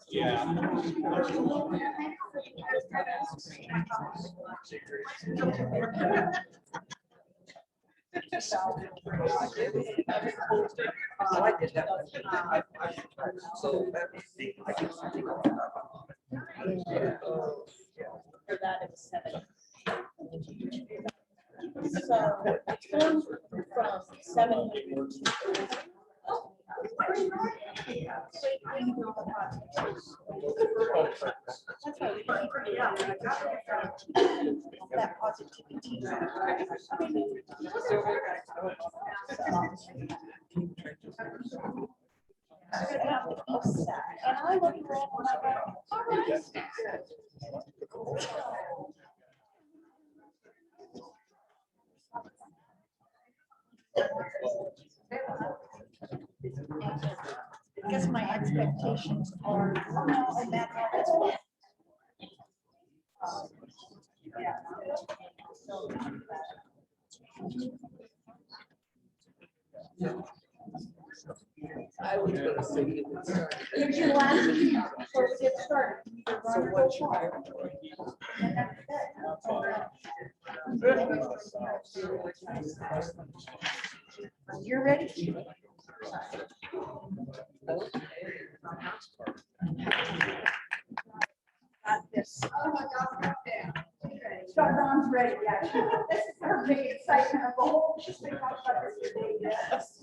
Yeah. I did that. So For that, it was 7. So it's going from 7 to that positivity. And I look around and I go, all right. I guess my expectations are, no, and that's how it's been. I was going to say, Here's your last key before we get started. so what's your You're ready? Got this. Oh my God, Dawn's ready. Yeah, this is her big excitement of the whole. She's been talking about this today. Yes.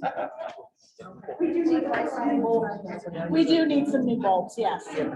We do need like some bulbs. We do need some new bulbs. Yes. Yeah.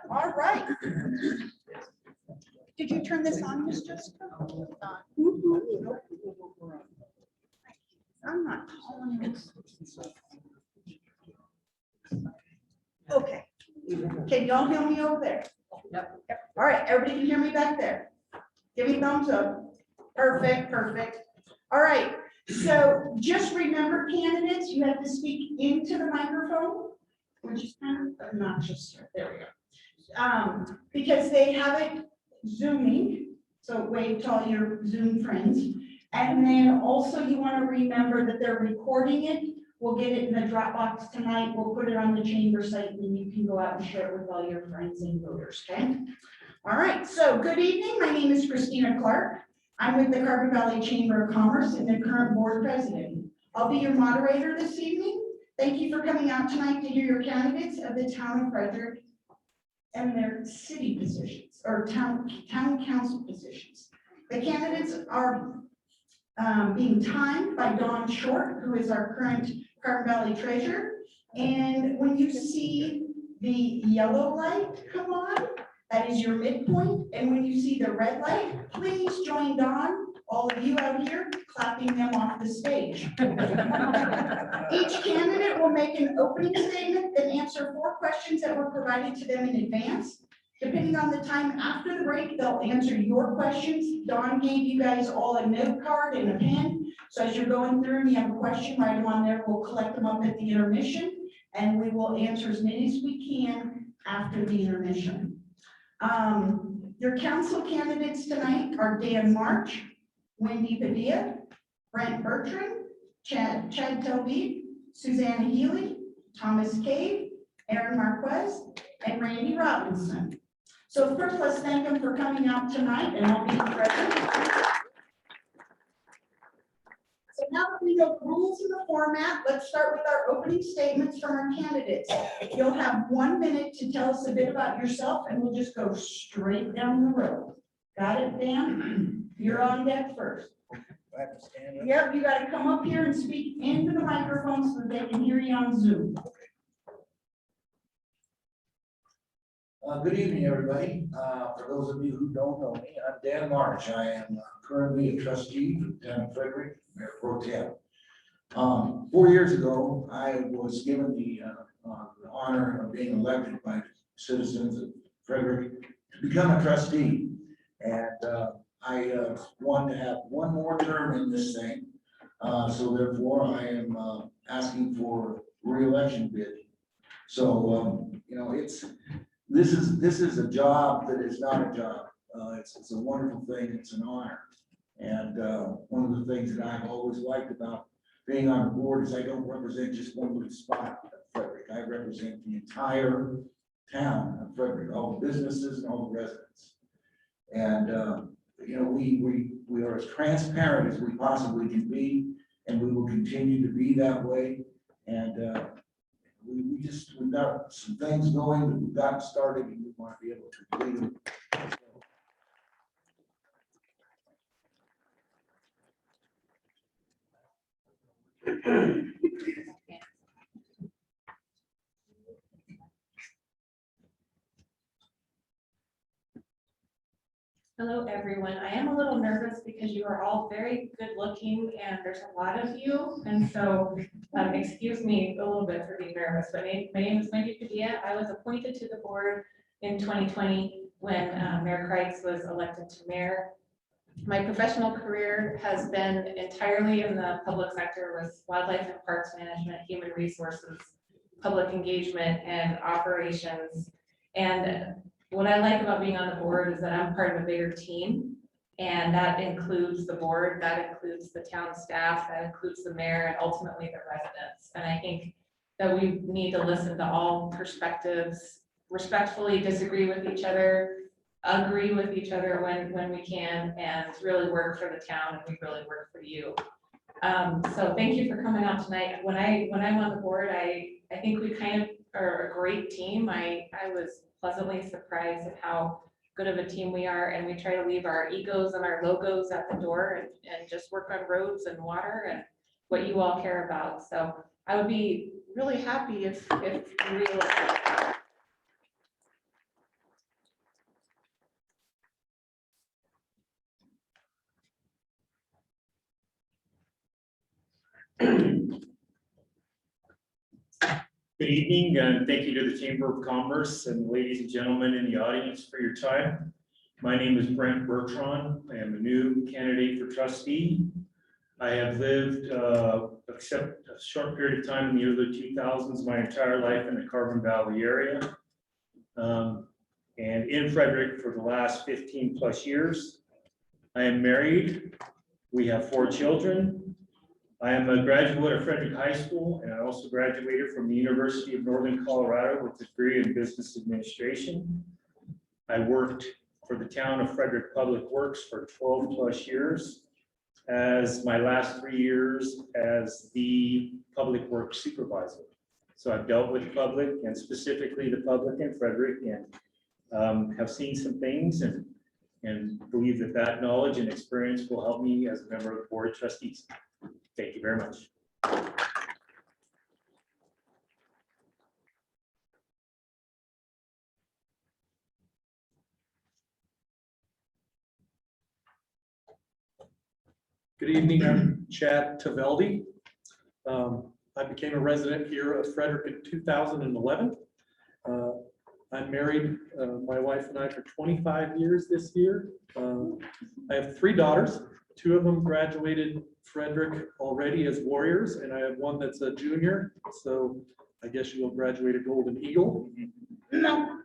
All right. Did you turn this on, Miss Jessica? I'm not calling it. Okay. Can y'all hear me over there? Yep. All right, everybody can hear me back there? Give me a thumbs up. Perfect, perfect. All right, so just remember, candidates, you have to speak into the microphone, which is kind of obnoxious. There we go. Because they have it zooming, so wave to all your Zoom friends. And then also you want to remember that they're recording it. We'll get it in the Dropbox tonight. We'll put it on the chamber site and then you can go out and share it with all your friends and voters, okay? All right, so good evening. My name is Christina Clark. I'm with the Carbon Valley Chamber of Commerce and the current board president. I'll be your moderator this evening. Thank you for coming out tonight to hear your candidates of the town of Frederick and their city positions or town council positions. The candidates are being timed by Dawn Short, who is our current Carbon Valley treasurer. And when you see the yellow light come on, that is your midpoint. And when you see the red light, please join Dawn, all of you out here, clapping them off the stage. Each candidate will make an opening statement and answer 4 questions that were provided to them in advance. Depending on the time after the break, they'll answer your questions. Dawn gave you guys all a note card and a pen. So as you're going through and you have a question, write them on there. We'll collect them up at the intermission and we will answer as many as we can after the intermission. Your council candidates tonight are Dan March, Mindy Padilla, Brent Bertrand, Tavelde, Susanna Healy, Thomas Cave, Aaron Marquez, and Randy Robinson. So first, let's thank them for coming out tonight and all being present. So now that we know the rules and the format, let's start with our opening statements from our candidates. You'll have 1 minute to tell us a bit about yourself, and we'll just go straight down the road. Got it, Dan? You're on deck first. I have to stand up. Yep, you gotta come up here and speak into the microphone so that they can hear you on Zoom. Good evening, everybody. For those of you who don't know me, I'm Dan March. I am currently a trustee for the town of Frederick, Mayor Pro Tem. 4 years ago, I was given the honor of being elected by citizens of Frederick to become a trustee. And I want to have one more term in this thing. So therefore, I am asking for re-election bid. So, you know, this is a job that is not a job. It's a wonderful thing. It's an honor. And one of the things that I've always liked about being on the board is I don't represent just one little spot of Frederick. I represent the entire town of Frederick, all the businesses and all the residents. And you know, we are as transparent as we possibly can be, and we will continue to be that way. And we've got some things going that we've gotten started, and we want to be able to complete them. Hello, everyone. I am a little nervous because you are all very good looking and there's a lot of you. And so, excuse me a little bit for being nervous, but my name is Mindy Padilla. I was appointed to the board in 2020 when Mayor Kreitz was elected to mayor. My professional career has been entirely in the public sector with wildlife and parks management, human resources, public engagement, and operations. And what I like about being on the board is that I'm part of a bigger team, and that includes the board, that includes the town staff, that includes the mayor, and ultimately the residents. And I think that we need to listen to all perspectives, respectfully disagree with each other, agree with each other when we can, and really work for the town, and we really work for you. So thank you for coming out tonight. When I'm on the board, I think we kind of are a great team. I was pleasantly surprised at how good of a team we are, and we try to leave our egos and our logos at the door and just work on roads and water and what you all care about. So I would be really happy if you realize. Good evening, and thank you to the Chamber of Commerce and ladies and gentlemen in the audience for your time. My name is Brent Bertrand. I am a new candidate for trustee. I have lived, except a short period of time in the early 2000s, my entire life in the Carbon Valley area. And in Frederick for the last 15 plus years. I am married. We have 4 children. I am a graduate of Frederick High School, and I also graduated from the University of Northern Colorado with a degree in business administration. I worked for the town of Frederick Public Works for 12 plus years, as my last 3 years as the public works supervisor. So I've dealt with the public, and specifically the public in Frederick, and have seen some things and believe that knowledge and experience will help me as a member of the Board of Trustees. Thank you very much. Good evening, I'm Chad Tavelde. I became a resident here of Frederick in 2011. I'm married, my wife and I, for 25 years this year. I have 3 daughters. 2 of them graduated Frederick already as warriors, and I have one that's a junior, so I guess you'll graduate a Golden Eagle. No.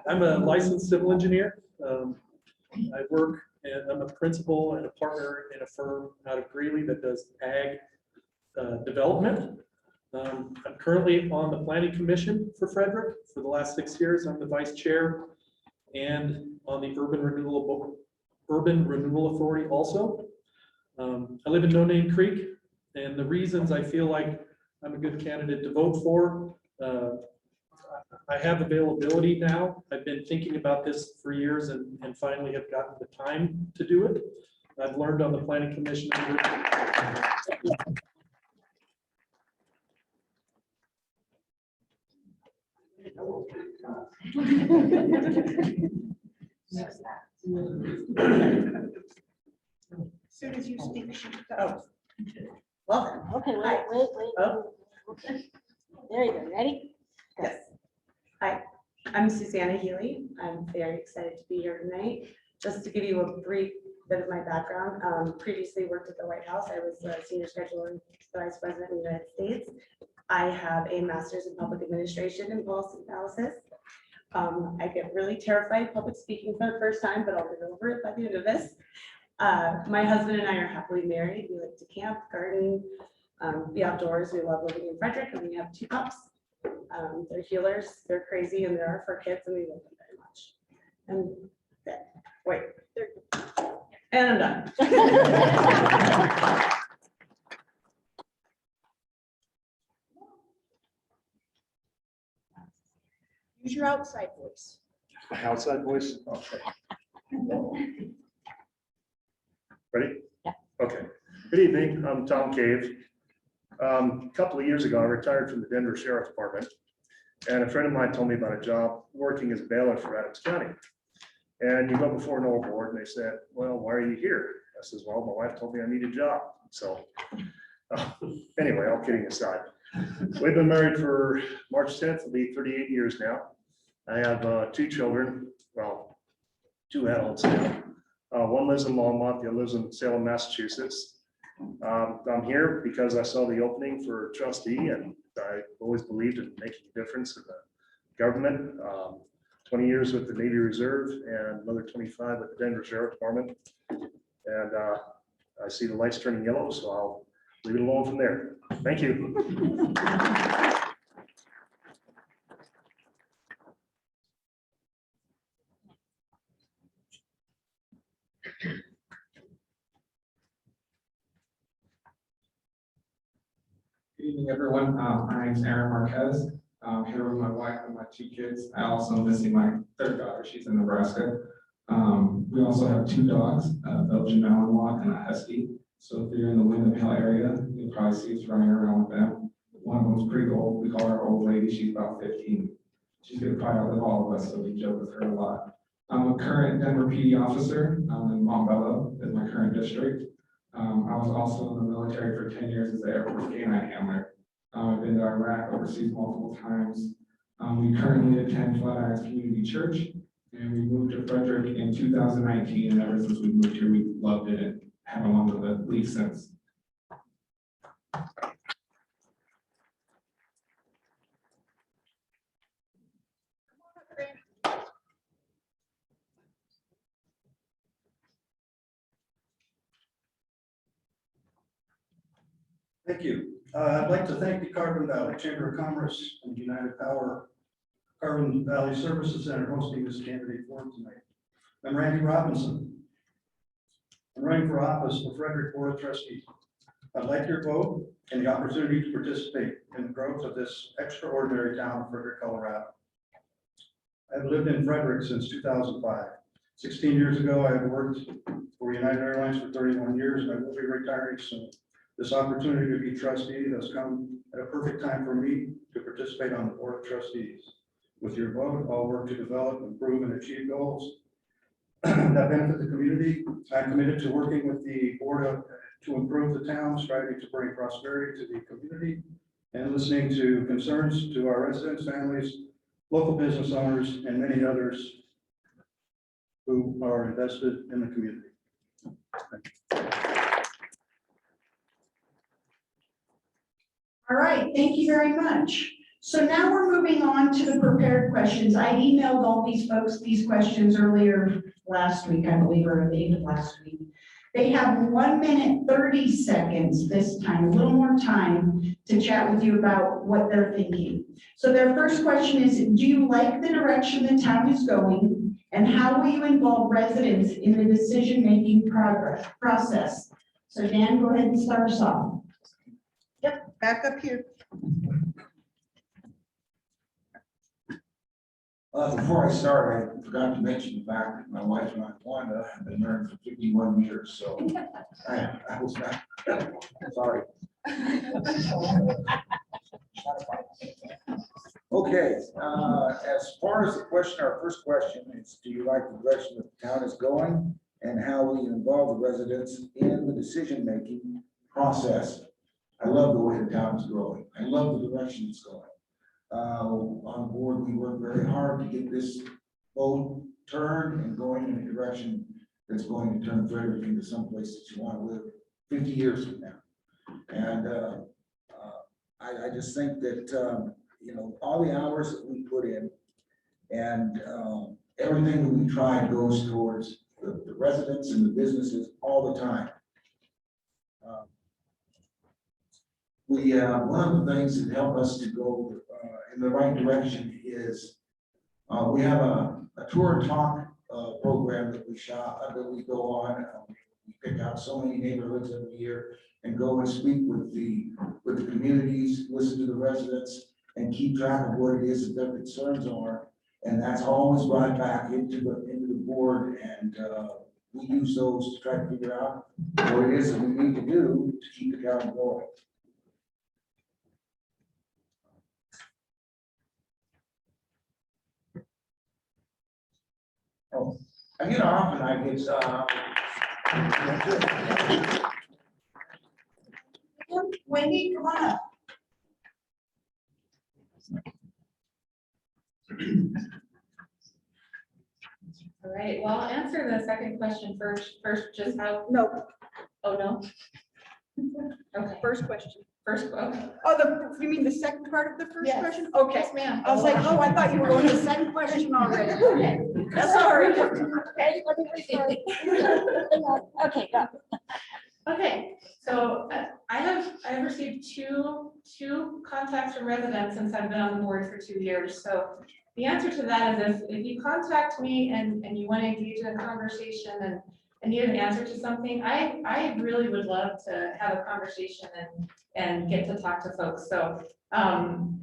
I'm a licensed civil engineer. I work, and I'm a principal and a partner in a firm out of Greeley that does ag development. I'm currently on the planning commission for Frederick for the last 6 years. I'm the vice chair and on the urban renewal authority also. I live in No Name Creek, and the reasons I feel like I'm a good candidate to vote for, I have availability now. I've been thinking about this for years and finally have gotten the time to do it. I've learned on the planning commission. As soon as you speak, she goes. Welcome. Okay, Hi. wait. Oh. There you go, ready? Yes. I'm Susanna Healy. I'm very excited to be here tonight. Just to give you a brief bit of my background, previously worked at the White House. I was a senior scheduler and vice president in the United States. I have a master's in public administration and policy analysis. I get really terrified public speaking for the first time, but I'll get over it by the end of this. My husband and I are happily married. We like to camp, garden, be outdoors. We love living in Frederick, and we have 2 pups. They're healers, they're crazy, and they're for kids, and we love them very much. And wait, and I'm done. Use your outside voice. Outside voice? Okay. Ready? Yeah. Okay. Good evening. I'm Tom Cave. A couple of years ago, I retired from the Denver Sheriff's Department, and a friend of mine told me about a job working as a bailiff for Adams County. And you go before an old board, and they said, "Well, why are you here?" I says, "Well, my wife told me I need a job." So anyway, all kidding aside, we've been married for March 10th, it'll be 38 years now. I have 2 children, well, 2 adults now. One lives in Longmont, the other lives in Salem, Massachusetts. I'm here because I saw the opening for trustee, and I always believed in making a difference in the government. 20 years with the Navy Reserve and another 25 with the Denver Sheriff Department. And I see the lights turning yellow, so I'll leave it alone from there. Thank you. Good evening, everyone. My name's Aaron Marquez. I'm here with my wife and my 2 kids. I also am missing my 3rd daughter. She's in Nebraska. We also have 2 dogs, a Belgian Malinois and a Husky. So if you're in the Windham Hill area, you'll probably see us running around with them. One of them's pretty old. We call her old lady. She's about 15. She's gonna probably outlive all of us, so we joke with her a lot. I'm a current Denver PD officer in Montbello, is my current district. I was also in the military for 10 years as an Air Force canine handler. I've been to Iraq overseas multiple times. We currently attend Flatirons Community Church, and we moved to Frederick in 2019. And ever since we moved here, we loved it and haven't wanted to leave since. Thank you. I'd like to thank the Carbon Valley Chamber of Commerce and United Power Carbon Valley Services Center hosting this candidate forum tonight. I'm Randy Robinson. I'm running for office for Frederick Board of Trustees. I'd like your vote and the opportunity to participate in the growth of this extraordinary town of Frederick, Colorado. I've lived in Frederick since 2005. 16 years ago, I worked for United Airlines for 31 years, and I will be retiring soon. This opportunity to be trustee has come at a perfect time for me to participate on the Board of Trustees. With your vote, I'll work to develop, improve, and achieve goals that benefit the community. I'm committed to working with the board to improve the town, striving to bring prosperity to the community, and listening to concerns to our residents, families, local business owners, and many others who are invested in the community. All right, thank you very much. So now we're moving on to the prepared questions. I emailed all these folks these questions earlier last week, I believe, or at the end of last week. They have 1 minute, 30 seconds this time, a little more time to chat with you about what they're thinking. So their first question is, do you like the direction the town is going? And how will you involve residents in the decision-making process? So Dan, go ahead and start us off. Yep, back up here. Before I start, I forgot to mention the fact that my wife and I, Wanda, have been married for 51 years, so I was not, sorry. Okay, as far as the question, our first question is, do you like the direction that the town is going? And how will you involve the residents in the decision-making process? I love the way the town is growing. I love the direction it's going. On board, we work very hard to get this boat turned and going in a direction that's going to turn Frederick into someplace that you want to live 50 years from now. And I just think that, you know, all the hours that we put in and everything that we try goes towards the residents and the businesses all the time. One of the things that help us to go in the right direction is we have a tour and talk program that we go on. We pick out so many neighborhoods every year and go and speak with the communities, listen to the residents, and keep track of what it is that their concerns are. And that's always brought back into the board, and we use those to try to figure out what it is that we need to do to keep the town going. Oh, I get off and I get, Wendy, come on up. All right, well, I'll answer the second question first, just how, No, oh, no? Okay, first question. first, okay. Oh, you mean the second part of the first Yes. question? Okay. Yes, ma'am. I was like, oh, I thought you were going to the second question already. Okay. That's all right. Okay, let me rephrase. Okay, go. Okay, so I have received two contacts from residents since I've been on the board for 2 years. So the answer to that is if you contact me and you want to engage in a conversation and need an answer to something, I really would love to have a conversation and get to talk to folks. So I'm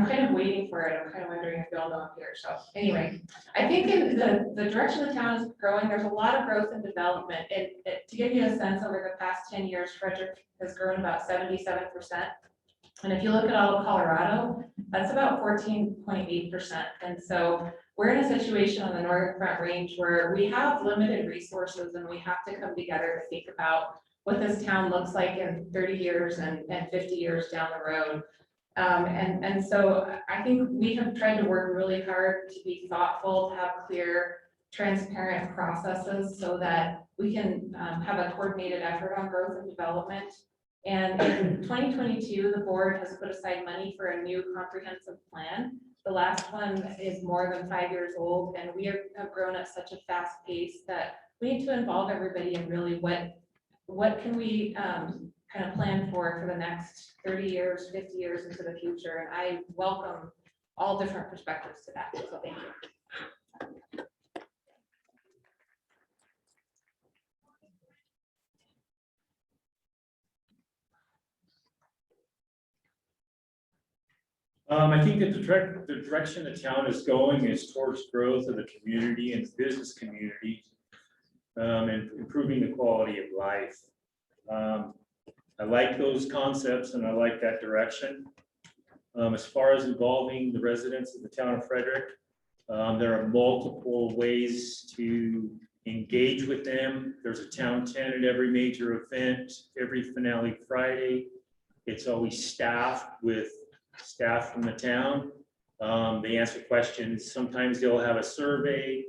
kind of waiting for it. I'm kind of wondering if you all know I'm here. So anyway, I think in the direction the town is growing, there's a lot of growth and development. To give you a sense, over the past 10 years, Frederick has grown about 77%. And if you look at all of Colorado, that's about 14.8%. And so we're in a situation on the Northern Front Range where we have limited resources and we have to come together to think about what this town looks like in 30 years and 50 years down the road. And so I think we have tried to work really hard to be thoughtful, to have clear, transparent processes so that we can have a coordinated effort on growth and development. And in 2022, the board has put aside money for a new comprehensive plan. The last one is more than 5 years old, and we have grown at such a fast pace that we need to involve everybody in really what can we kind of plan for the next 30 years, 50 years into the future. And I welcome all different perspectives to that. So thank you. I think that the direction the town is going is towards growth of the community and business community, and improving the quality of life. I like those concepts and I like that direction. As far as involving the residents of the town of Frederick, there are multiple ways to engage with them. There's a town tent at every major event, every finale Friday. It's always staffed with staff from the town. They answer questions. Sometimes they'll have a survey.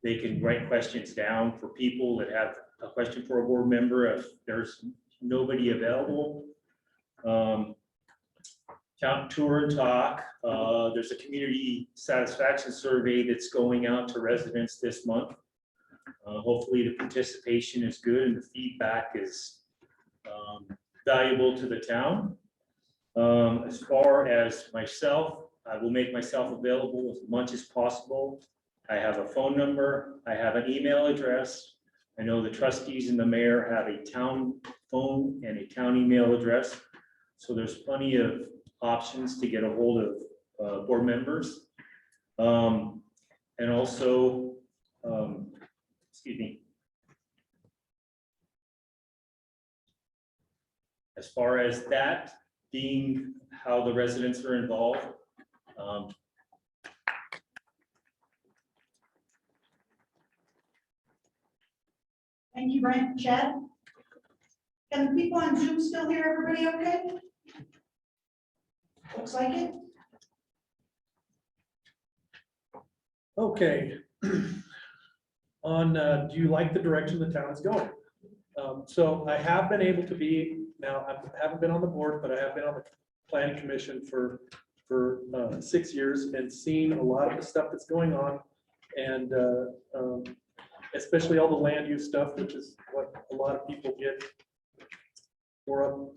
They can write questions down for people that have a question for a board member if there's nobody available. Town tour and talk. There's a community satisfaction survey that's going out to residents this month. Hopefully the participation is good and the feedback is valuable to the town. As far as myself, I will make myself available as much as possible. I have a phone number, I have an email address. I know the trustees and the mayor have a town phone and a town email address. So there's plenty of options to get a hold of board members. And also, excuse me. As far as that being how the residents are involved, Thank you, Brent. Chad? Can the people on Zoom still hear everybody okay? Looks like it. Okay. On, do you like the direction the town is going? So I have been able to be, now I haven't been on the board, but I have been on the planning commission for 6 years and seen a lot of the stuff that's going on. And especially all the land use stuff, which is what a lot of people get or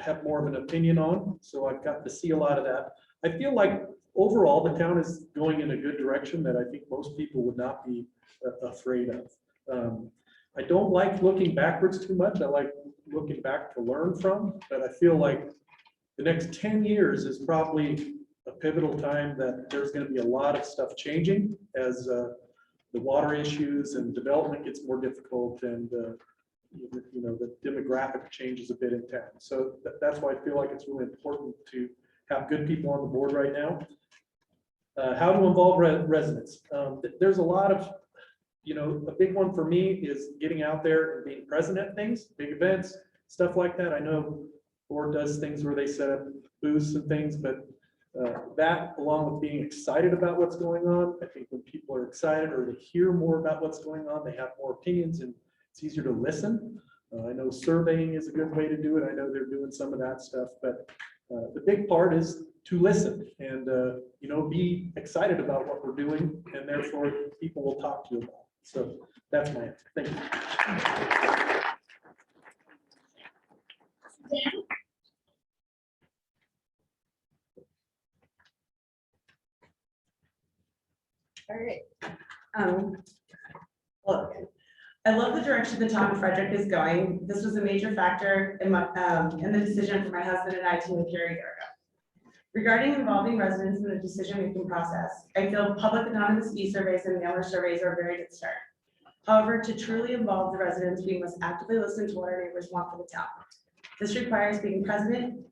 have more of an opinion on. So I've got to see a lot of that. I feel like overall the town is going in a good direction that I think most people would not be afraid of. I don't like looking backwards too much. I like looking back to learn from, but I feel like the next 10 years is probably a pivotal time that there's going to be a lot of stuff changing as the water issues and development gets more difficult and you know, the demographic changes a bit in town. So that's why I feel like it's really important to have good people on the board right now. How to involve residents. There's a lot of, you know, a big one for me is getting out there and being present at things, big events, stuff like that. I know board does things where they set up booths and things, but that along with being excited about what's going on, I think when people are excited or they hear more about what's going on, they have more opinions and it's easier to listen. I know surveying is a good way to do it. I know they're doing some of that stuff, but the big part is to listen and you know, be excited about what we're doing, and therefore people will talk to you about it. So that's my answer. Thank you. All right. Look, I love the direction the town of Frederick is going. This was a major factor in my in the decision for my husband and I to move here a year ago. Regarding involving residents in the decision-making process, I feel public anonymous e-surveys and mailer surveys are a very good start. However, to truly involve the residents, we must actively listen to what our neighbors want for the town. This requires being present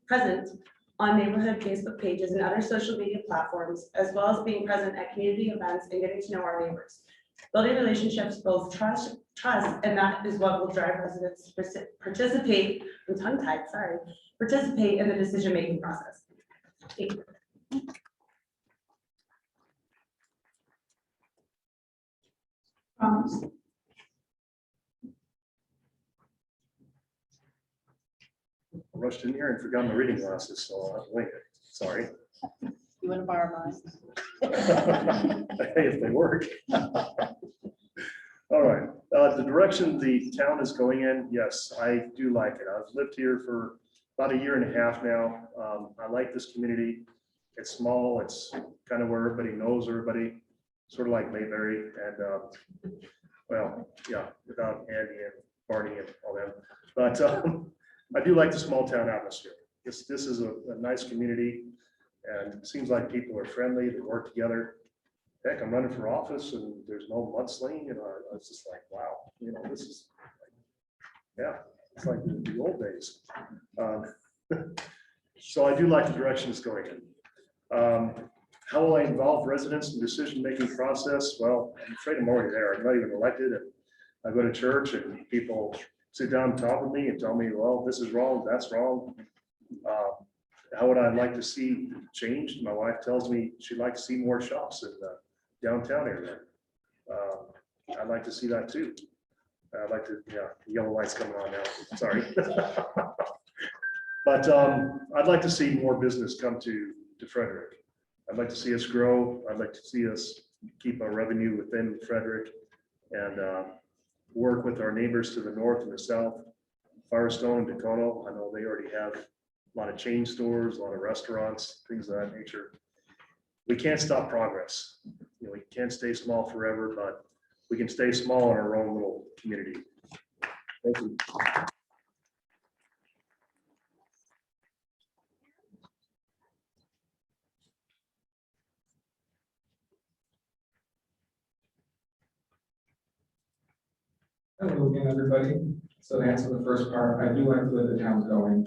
on neighborhood Facebook pages and other social media platforms, as well as being present at community events and getting to know our neighbors. Building relationships, both trust, and that is what will drive residents to participate, I'm tongue-tied, sorry, participate in the decision-making process. Thank you. I rushed in here and forgot my reading glasses, so I'm late. Sorry. You want to borrow mine? Hey, if they work. All right, the direction the town is going in, yes, I do like it. I've lived here for about 1.5 years now. I like this community. It's small, it's kind of where everybody knows everybody, sort of like Mayberry and, well, yeah, without Andy and Barney and all them. But I do like the small town atmosphere. This is a nice community, and it seems like people are friendly, they work together. Heck, I'm running for office and there's no mudslinging, and I was just like, wow, you know, this is, yeah, it's like the old days. So I do like the direction it's going in. How will I involve residents in the decision-making process? Well, I'm afraid I'm already there. I'm not even elected, and I go to church and people sit down and talk with me and tell me, well, this is wrong, that's wrong. How would I like to see changed? My wife tells me she'd like to see more shops in the downtown area. I'd like to see that too. I'd like to, yeah, the yellow light's coming on now, sorry. But I'd like to see more business come to Frederick. I'd like to see us grow. I'd like to see us keep our revenue within Frederick. and work with our neighbors to the north and the south, Firestone and Dakota. I know they already have a lot of chain stores, a lot of restaurants, things of that nature. We can't stop progress. You know, we can't stay small forever, but we can stay small in our own little community. Thank you. Hello again, everybody. So to answer the first part, I do like the way the town's going.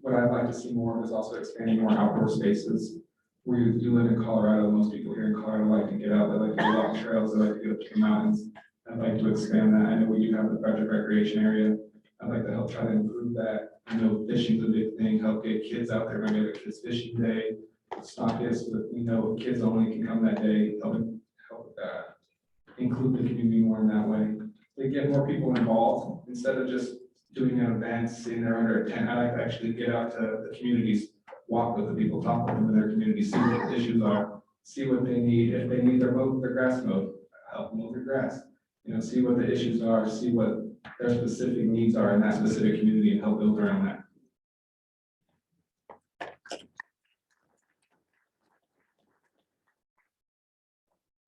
What I'd like to see more of is also expanding more outdoor spaces. We do live in Colorado. Most people here in Colorado like to get out. They like to go off trails. They like to get up to the mountains. I'd like to expand that. I know we do have the Frederick Recreation Area. I'd like to help try to improve that. I know fishing's a big thing. Help get kids out there. Maybe have a kids fishing day. Stock it so that we know kids only can come that day. Help include the community more in that way. They get more people involved instead of just doing an event, sitting there under a tent. I like to actually get out to the communities, walk with the people, talk with them in their community, see what the issues are, see what they need. If they need their grass mowed, help them mow their grass. You know, see what the issues are, see what their specific needs are in that specific community and help build around that.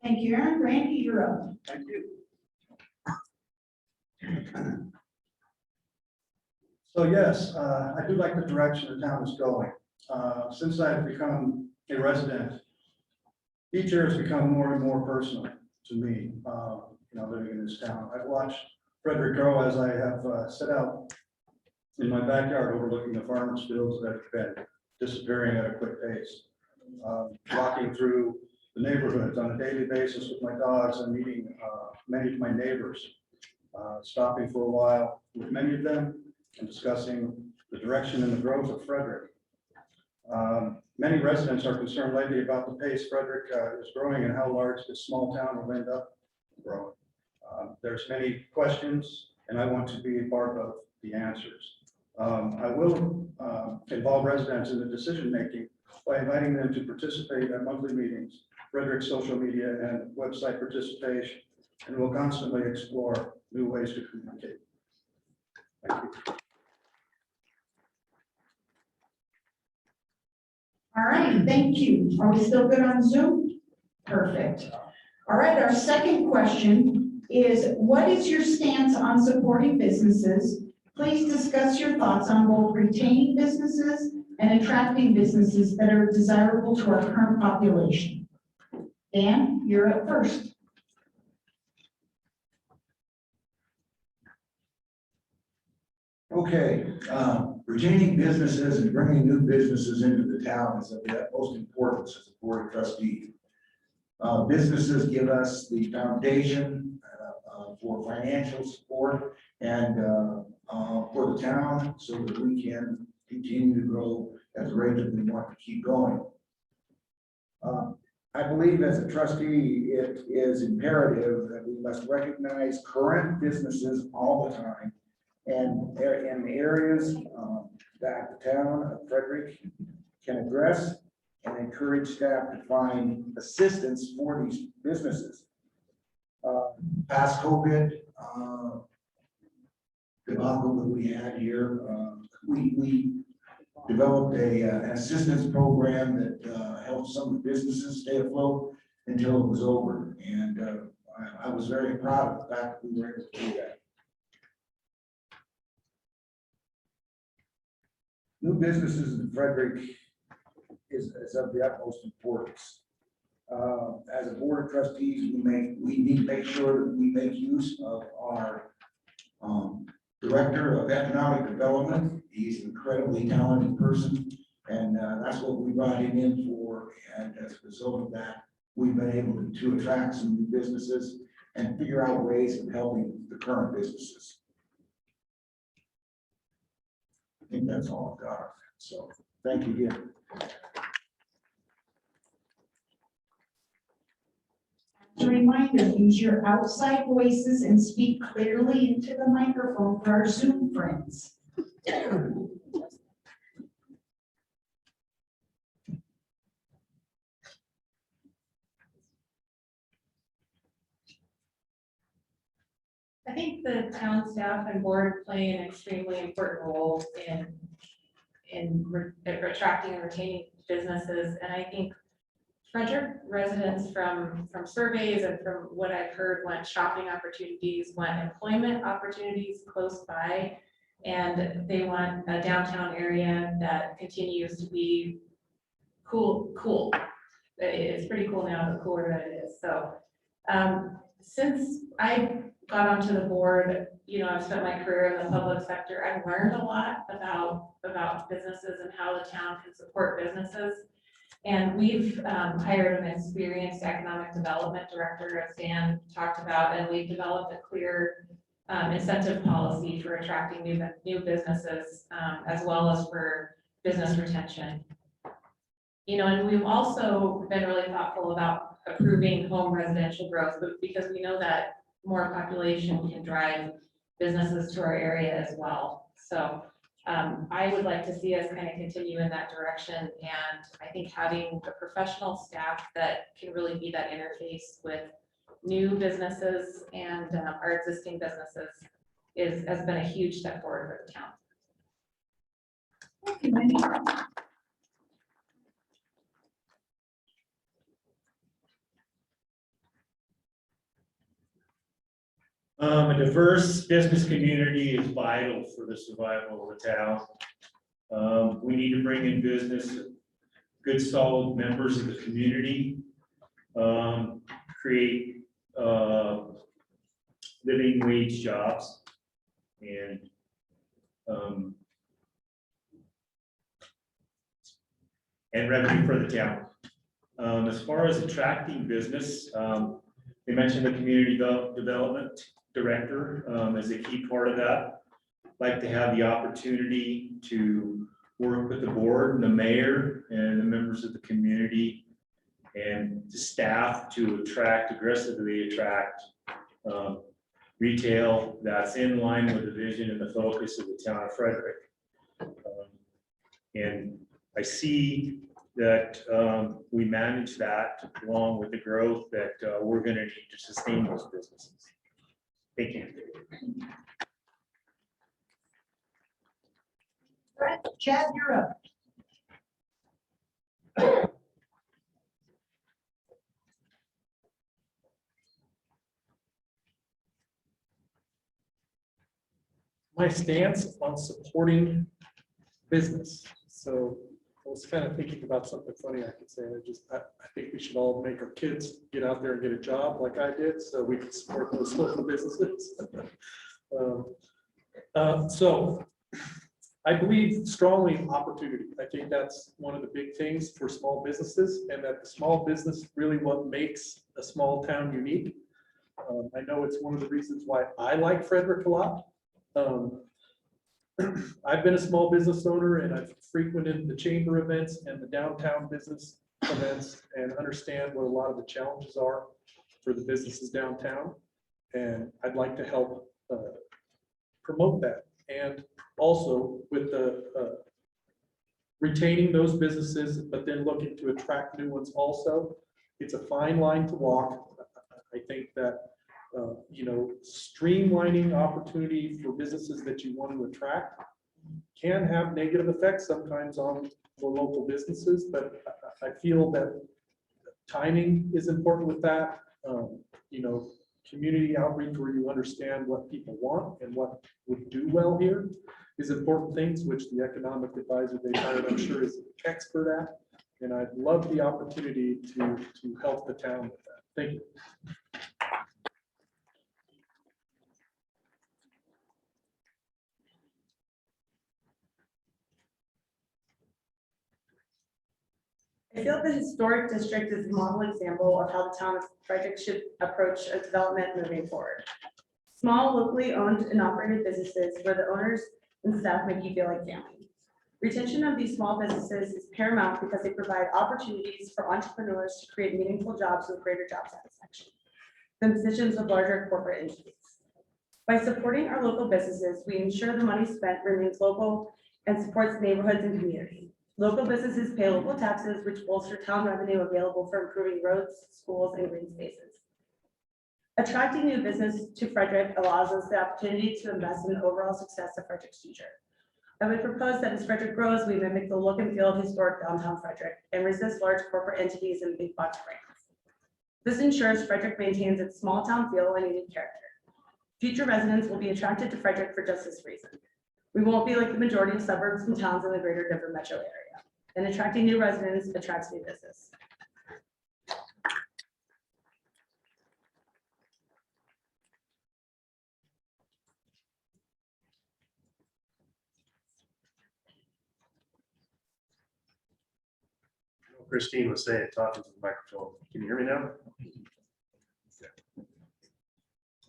Thank you, Aaron. Randy, you're up. Thank you. So yes, I do like the direction the town is going. Since I've become a resident, each year has become more and more personal to me, living in this town. I've watched Frederick grow as I have set out in my backyard overlooking the farmers' fields that have been disappearing at a quick pace. Walking through the neighborhoods on a daily basis with my dogs and meeting many of my neighbors, stopping for a while with many of them and discussing the direction and the growth of Frederick. Many residents are concerned lately about the pace Frederick is growing and how large this small town will end up growing. There's many questions and I want to be a part of the answers. I will involve residents in the decision-making by inviting them to participate at monthly meetings, Frederick's social media and website participation, and we'll constantly explore new ways to communicate. Thank you. All right, thank you. Are we still good on Zoom? Perfect. All right, our second question is, what is your stance on supporting businesses? Please discuss your thoughts on both retaining businesses and attracting businesses that are desirable to our current population. Dan, you're up first. Okay, retaining businesses and bringing new businesses into the town is of the utmost importance as a board of trustees. Businesses give us the foundation for financial support and for the town so that we can continue to grow at the rate that we want to keep going. I believe as a trustee, it is imperative that we must recognize current businesses all the time and in the areas that the town of Frederick can address and encourage staff to find assistance for these businesses. Past COVID debacle that we had here, we developed an assistance program that helped some businesses stay afloat until it was over. And I was very proud of the fact that we were able to do that. New businesses in Frederick is of the utmost importance. As a board of trustees, we need to make sure that we make use of our Director of Economic Development. He's an incredibly talented person, and that's what we brought him in for. And as a result of that, we've been able to attract some new businesses and figure out ways of helping the current businesses. I think that's all I've got. So thank you again. As a reminder, use your outside voices and speak clearly into the microphone for our Zoom friends. I think the town staff and board play an extremely important role in attracting and retaining businesses. And I think Frederick residents from surveys and from what I've heard want shopping opportunities, want employment opportunities close by. And they want a downtown area that continues to be cool. It's pretty cool now, but cooler than it is. So since I got onto the board, you know, I've spent my career in the public sector. I've learned a lot about businesses and how the town can support businesses. And we've hired an experienced economic development director, as Dan talked about, and we've developed a clear incentive policy for attracting new businesses, as well as for business retention. You know, and we've also been really thoughtful about approving home residential growth, but because we know that more population can drive businesses to our area as well. So I would like to see us kind of continue in that direction. And I think having a professional staff that can really be that interface with new businesses and our existing businesses has been a huge step forward for the town. Thank you, Mindy. A diverse business community is vital for the survival of the town. We need to bring in business, good solid members of the community, create living wage jobs, and revenue for the town. As far as attracting business, they mentioned the community development director as a key part of that. Like to have the opportunity to work with the board and the mayor and the members of the community and the staff to aggressively attract retail that's in line with the vision and the focus of the town of Frederick. And I see that we manage that along with the growth that we're going to need to sustain those businesses. Thank you. All right, Chad, you're up. My stance on supporting business. So I was kind of thinking about something funny I could say. I think we should all make our kids get out there and get a job like I did, so we can support those local businesses. So I believe strongly in opportunity. I think that's one of the big things for small businesses, and that the small business really what makes a small town unique. I know it's one of the reasons why I like Frederick a lot. I've been a small business owner and I've frequented the chamber events and the downtown business events and understand what a lot of the challenges are for the businesses downtown. And I'd like to help promote that. And also with the retaining those businesses, but then looking to attract new ones also. It's a fine line to walk. I think that streamlining opportunity for businesses that you want to attract can have negative effects sometimes on the local businesses, but I feel that timing is important with that. Community outreach where you understand what people want and what would do well here is important things, which the economic advisor they hired, I'm sure, is an expert at. And I'd love the opportunity to help the town with that. Thank you. I feel the historic district is a model example of how the town of Frederick should approach a development moving forward. Small, locally owned and operated businesses where the owners and staff make you feel like family. Retention of these small businesses is paramount because they provide opportunities for entrepreneurs to create meaningful jobs with greater job satisfaction than positions with larger corporate entities. By supporting our local businesses, we ensure the money spent remains local and supports neighborhoods and communities. Local businesses pay local taxes, which bolster town revenue available for improving roads, schools, and green spaces. Attracting new business to Frederick allows us the opportunity to invest in the overall success of Frederick's future. I would propose that as Frederick grows, we mimic the look and feel of historic downtown Frederick and resist large corporate entities and big box brands. This ensures Frederick maintains its small town feel and unique character. Future residents will be attracted to Frederick for just this reason. We won't be like the majority of suburbs and towns in the greater Denver metro area. And attracting new residents attracts new business. Christine was saying, talking to the microphone. Can you hear me now?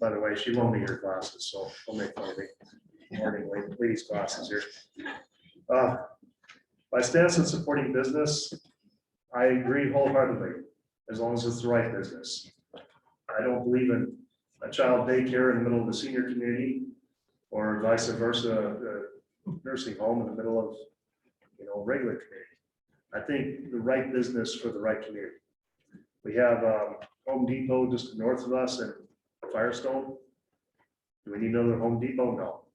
By the way, she won't be her glasses, so don't make fun of me. Morning, ladies' glasses here. My stance on supporting business, I agree wholeheartedly, as long as it's the right business. I don't believe in a child daycare in the middle of the senior community or vice versa, a nursing home in the middle of, regular community. I think the right business for the right community. We have Home Depot just north of us and Firestone. Do we need another Home Depot? No.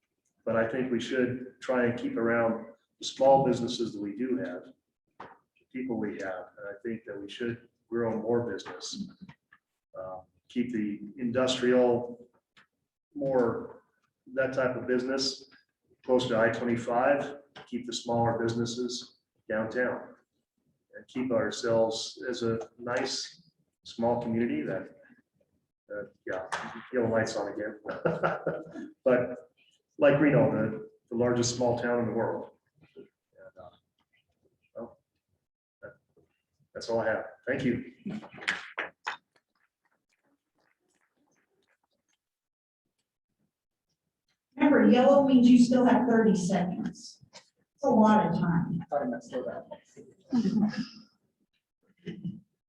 But I think we should try and keep around the small businesses that we do have, the people we have. And I think that we should grow more business. Keep the industrial, more that type of business close to I-25, keep the smaller businesses downtown. And keep ourselves as a nice, small community that, yeah, feel lights on again. But like Reno, the largest small town in the world. And, well, that's all I have. Thank you. Remember, yellow means you still have 30 seconds. It's a lot of time.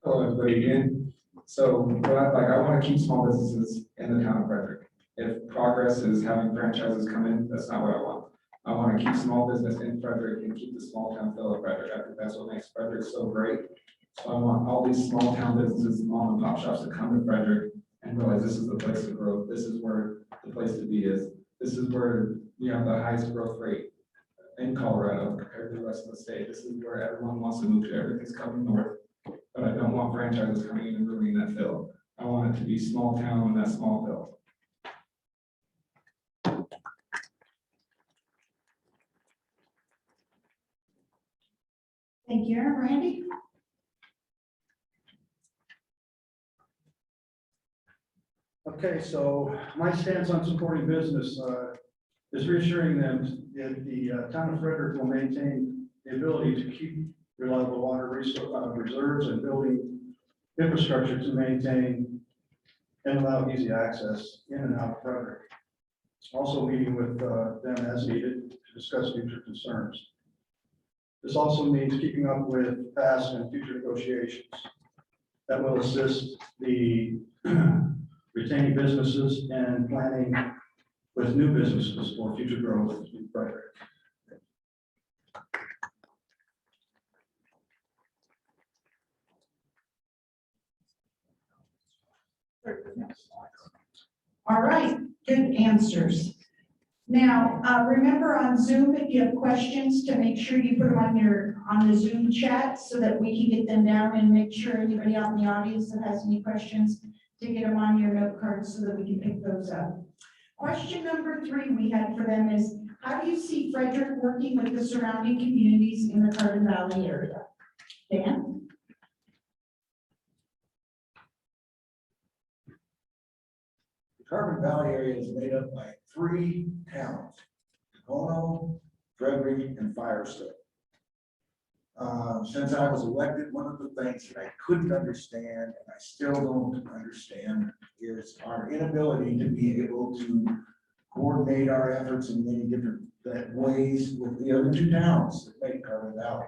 Hello, everybody again. So I want to keep small businesses in the town of Frederick. If progress is having franchises come in, that's not what I want. I want to keep small business in Frederick and keep the small town feel of Frederick. I think that's what makes Frederick so great. So I want all these small town businesses, mom and pop shops to come to Frederick and realize this is the place to grow. This is where the place to be is. This is where we have the highest growth rate in Colorado compared to the rest of the state. This is where everyone wants to move to. Everything's coming north, but I don't want franchises coming in and ruining that fill. I want it to be small town and that small fill. Thank you, Randy. Okay, so my stance on supporting business is reassuring them that the town of Frederick will maintain the ability to keep reliable water reserves and building infrastructure to maintain and allow easy access in and out of Frederick. Also meeting with them as needed to discuss future concerns. This also means keeping up with past and future negotiations that will assist the retaining businesses and planning with new businesses for future growth in Frederick. All right, good answers. Now, remember on Zoom, if you have questions, to make sure you put them on the Zoom chat so that we can get them down and make sure anybody out in the audience that has any questions to get them on your note card so that we can pick those up. Question number 3 we had for them is, how do you see Frederick working with the surrounding communities in the Carbon Valley area? Dan? The Carbon Valley area is made up by 3 towns: Pono, Frederick, and Firestone. Since I was elected, one of the things that I couldn't understand, and I still don't understand, is our inability to be able to coordinate our efforts in many different ways with the other 2 towns that make Carbon Valley.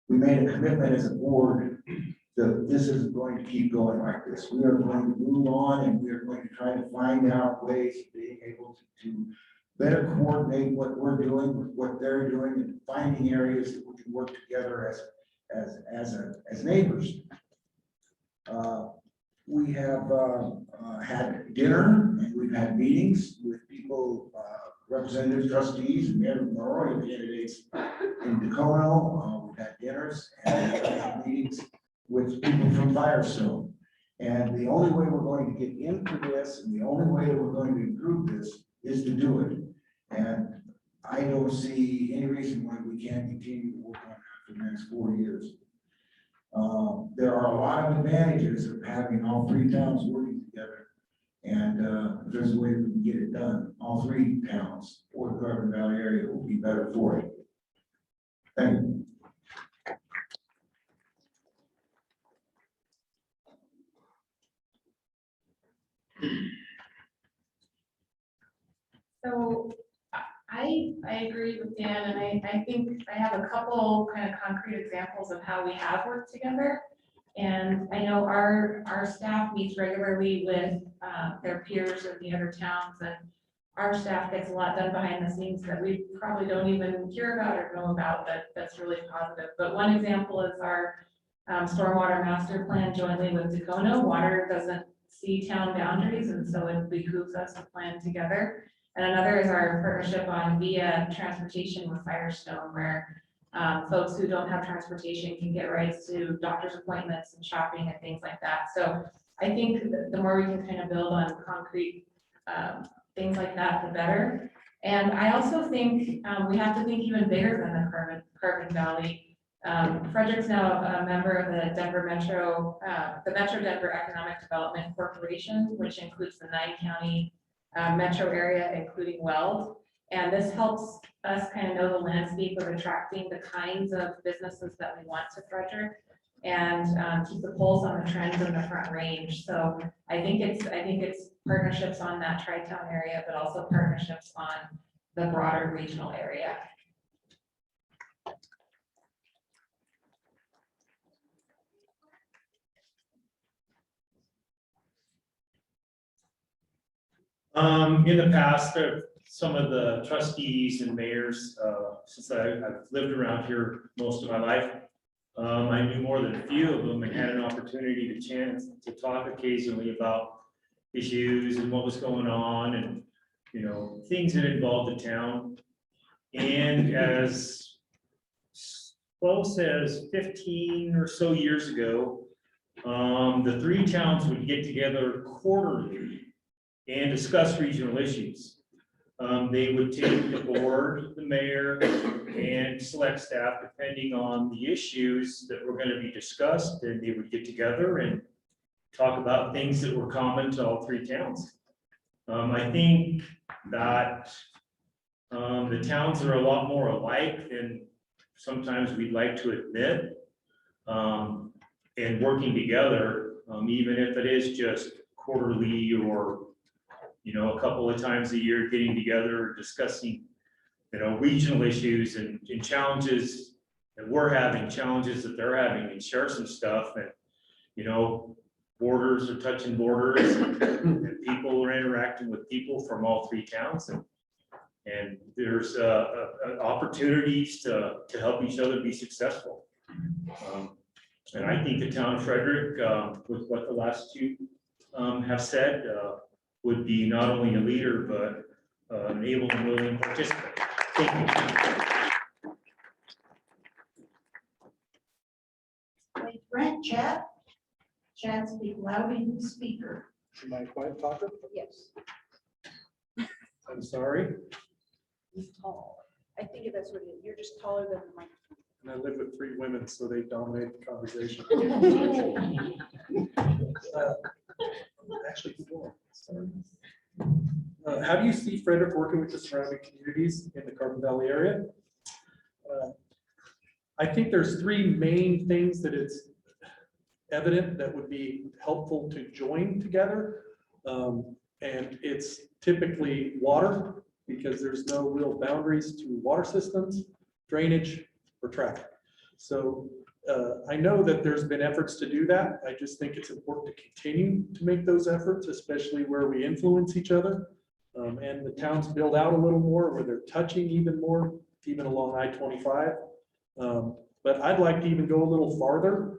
We made a commitment as a board that this isn't going to keep going like this. We are going to move on, and we are going to try to find out ways of being able to better coordinate what we're doing with what they're doing, and finding areas that we can work together as neighbors. We have had dinner and we've had meetings with people, representatives, trustees, and mayoral candidates in Tacoma. We've had dinners and we've had meetings with people from Firestone. And the only way we're going to get into this and the only way that we're going to improve this is to do it. And I don't see any reason why we can't continue to work on that for the next 4 years. There are a lot of advantages of having all three towns working together. And if there's a way we can get it done, all three towns or the Carbon Valley area will be better for it. Thank you. So I agree with Dan, and I think I have a couple kind of concrete examples of how we have worked together. And I know our staff meets regularly with their peers in the other towns, and our staff gets a lot done behind the scenes that we probably don't even hear about or know about, that's really positive. But one example is our stormwater master plan jointly with Tacoma. Water doesn't see town boundaries, and so it behooves us to plan together. And another is our partnership on via transportation with Firestone, where folks who don't have transportation can get rides to doctor's appointments and shopping and things like that. So I think the more we can kind of build on concrete things like that, the better. And I also think we have to think even bigger than the Carbon Valley. Frederick's now a member of the Denver Metro, the Metro Denver Economic Development Corporation, which includes the 9-county metro area, including Weld. And this helps us kind of know the landscape of attracting the kinds of businesses that we want to Frederick and keep the pulse on the trends in the Front Range. So I think it's partnerships on that tri-town area, but also partnerships on the broader regional area. In the past, some of the trustees and mayors, since I've lived around here most of my life, I knew more than a few of them and had an opportunity to talk occasionally about issues and what was going on and, you know, things that involved the town. And as close as 15 or so years ago, the three towns would get together quarterly and discuss regional issues. They would take the board, the mayor, and select staff, depending on the issues that were going to be discussed, and they would get together and talk about things that were common to all three towns. I think that the towns are a lot more alike than sometimes we'd like to admit, and working together, even if it is just quarterly or, you know, a couple of times a year, getting together, discussing, you know, regional issues and challenges that we're having, challenges that they're having, and share some stuff. And, you know, borders are touching borders, and people are interacting with people from all three towns. And there's opportunities to help each other be successful. And I think the town of Frederick, with what the last two have said, would be not only a leader, but an able and willing participant. Thank you. Wait, Brent, Chad? Chad, speak louder in the speaker. Am I a quiet talker? Yes, I'm sorry. he's tall. I think that's what it is. You're just taller than the microphone. And I live with three women, so they dominate the conversation. Actually, four. Sorry. How do you see Frederick working with the surrounding communities in the Carbon Valley area? I think there's three main things that it's evident that would be helpful to join together. And it's typically water, because there's no real boundaries to water systems, drainage, or traffic. So I know that there's been efforts to do that. I just think it's important to continue to make those efforts, especially where we influence each other. And the towns build out a little more, where they're touching even more, even along I-25. But I'd like to even go a little farther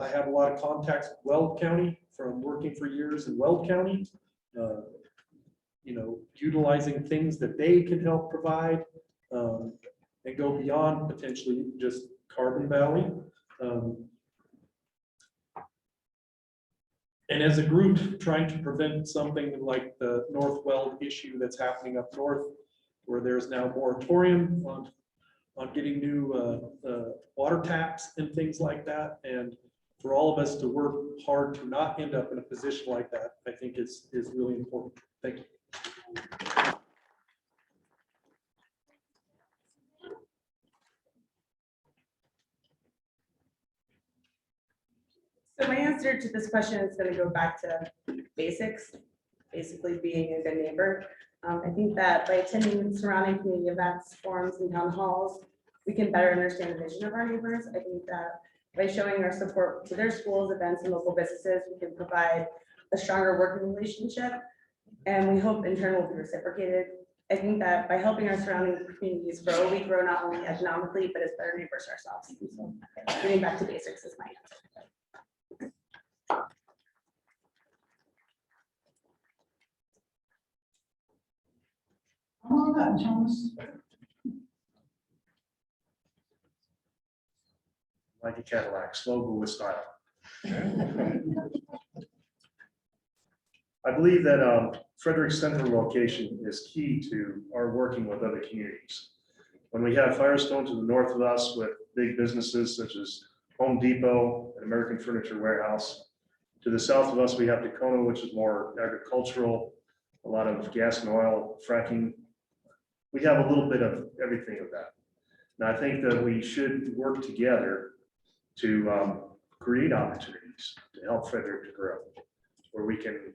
I have a lot of contacts with Weld County from working for years in Weld County. You know, utilizing things that they can help provide and go beyond potentially just Carbon Valley. And as a group, trying to prevent something like the North Weld issue that's happening up north, where there's now a moratorium on getting new water taps and things like that. And for all of us to work hard to not end up in a position like that, I think is really important. Thank you. So my answer to this question is going to go back to basics, basically being a good neighbor. I think that by attending surrounding community events, forums, and town halls, we can better understand the vision of our neighbors. I think that by showing our support to their schools, events, and local businesses, we can provide a stronger working relationship, and we hope in turn will be reciprocated. I think that by helping our surrounding communities grow, we grow not only economically, but as better neighbors ourselves. So getting back to basics is my answer. Come on up, Thomas. Like a Cadillac, slow but with style. I believe that Frederick's central location is key to our working with other communities. When we have Firestone to the north of us with big businesses such as Home Depot and American Furniture Warehouse, to the south of us, we have Tacoma, which is more agricultural, a lot of gas and oil, fracking. We have a little bit of everything of that. And I think that we should work together to create opportunities to help Frederick to grow, where we can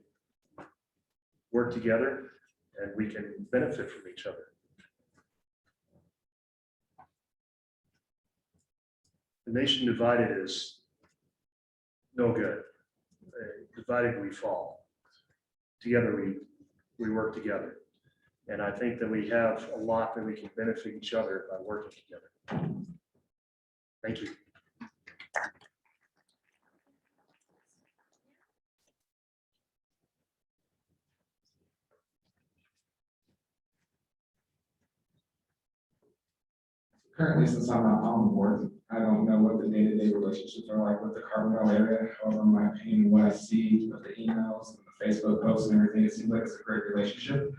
work together and we can benefit from each other. The nation divided is no good. Divided we fall. Together we work together. And I think that we have a lot that we can benefit each other by working together. Thank you. Currently, since I'm not on the board, I don't know what the day-to-day relationships are like with the Carbon Valley area. However, in my opinion, what I see with the emails and the Facebook posts and everything, it seems like it's a great relationship.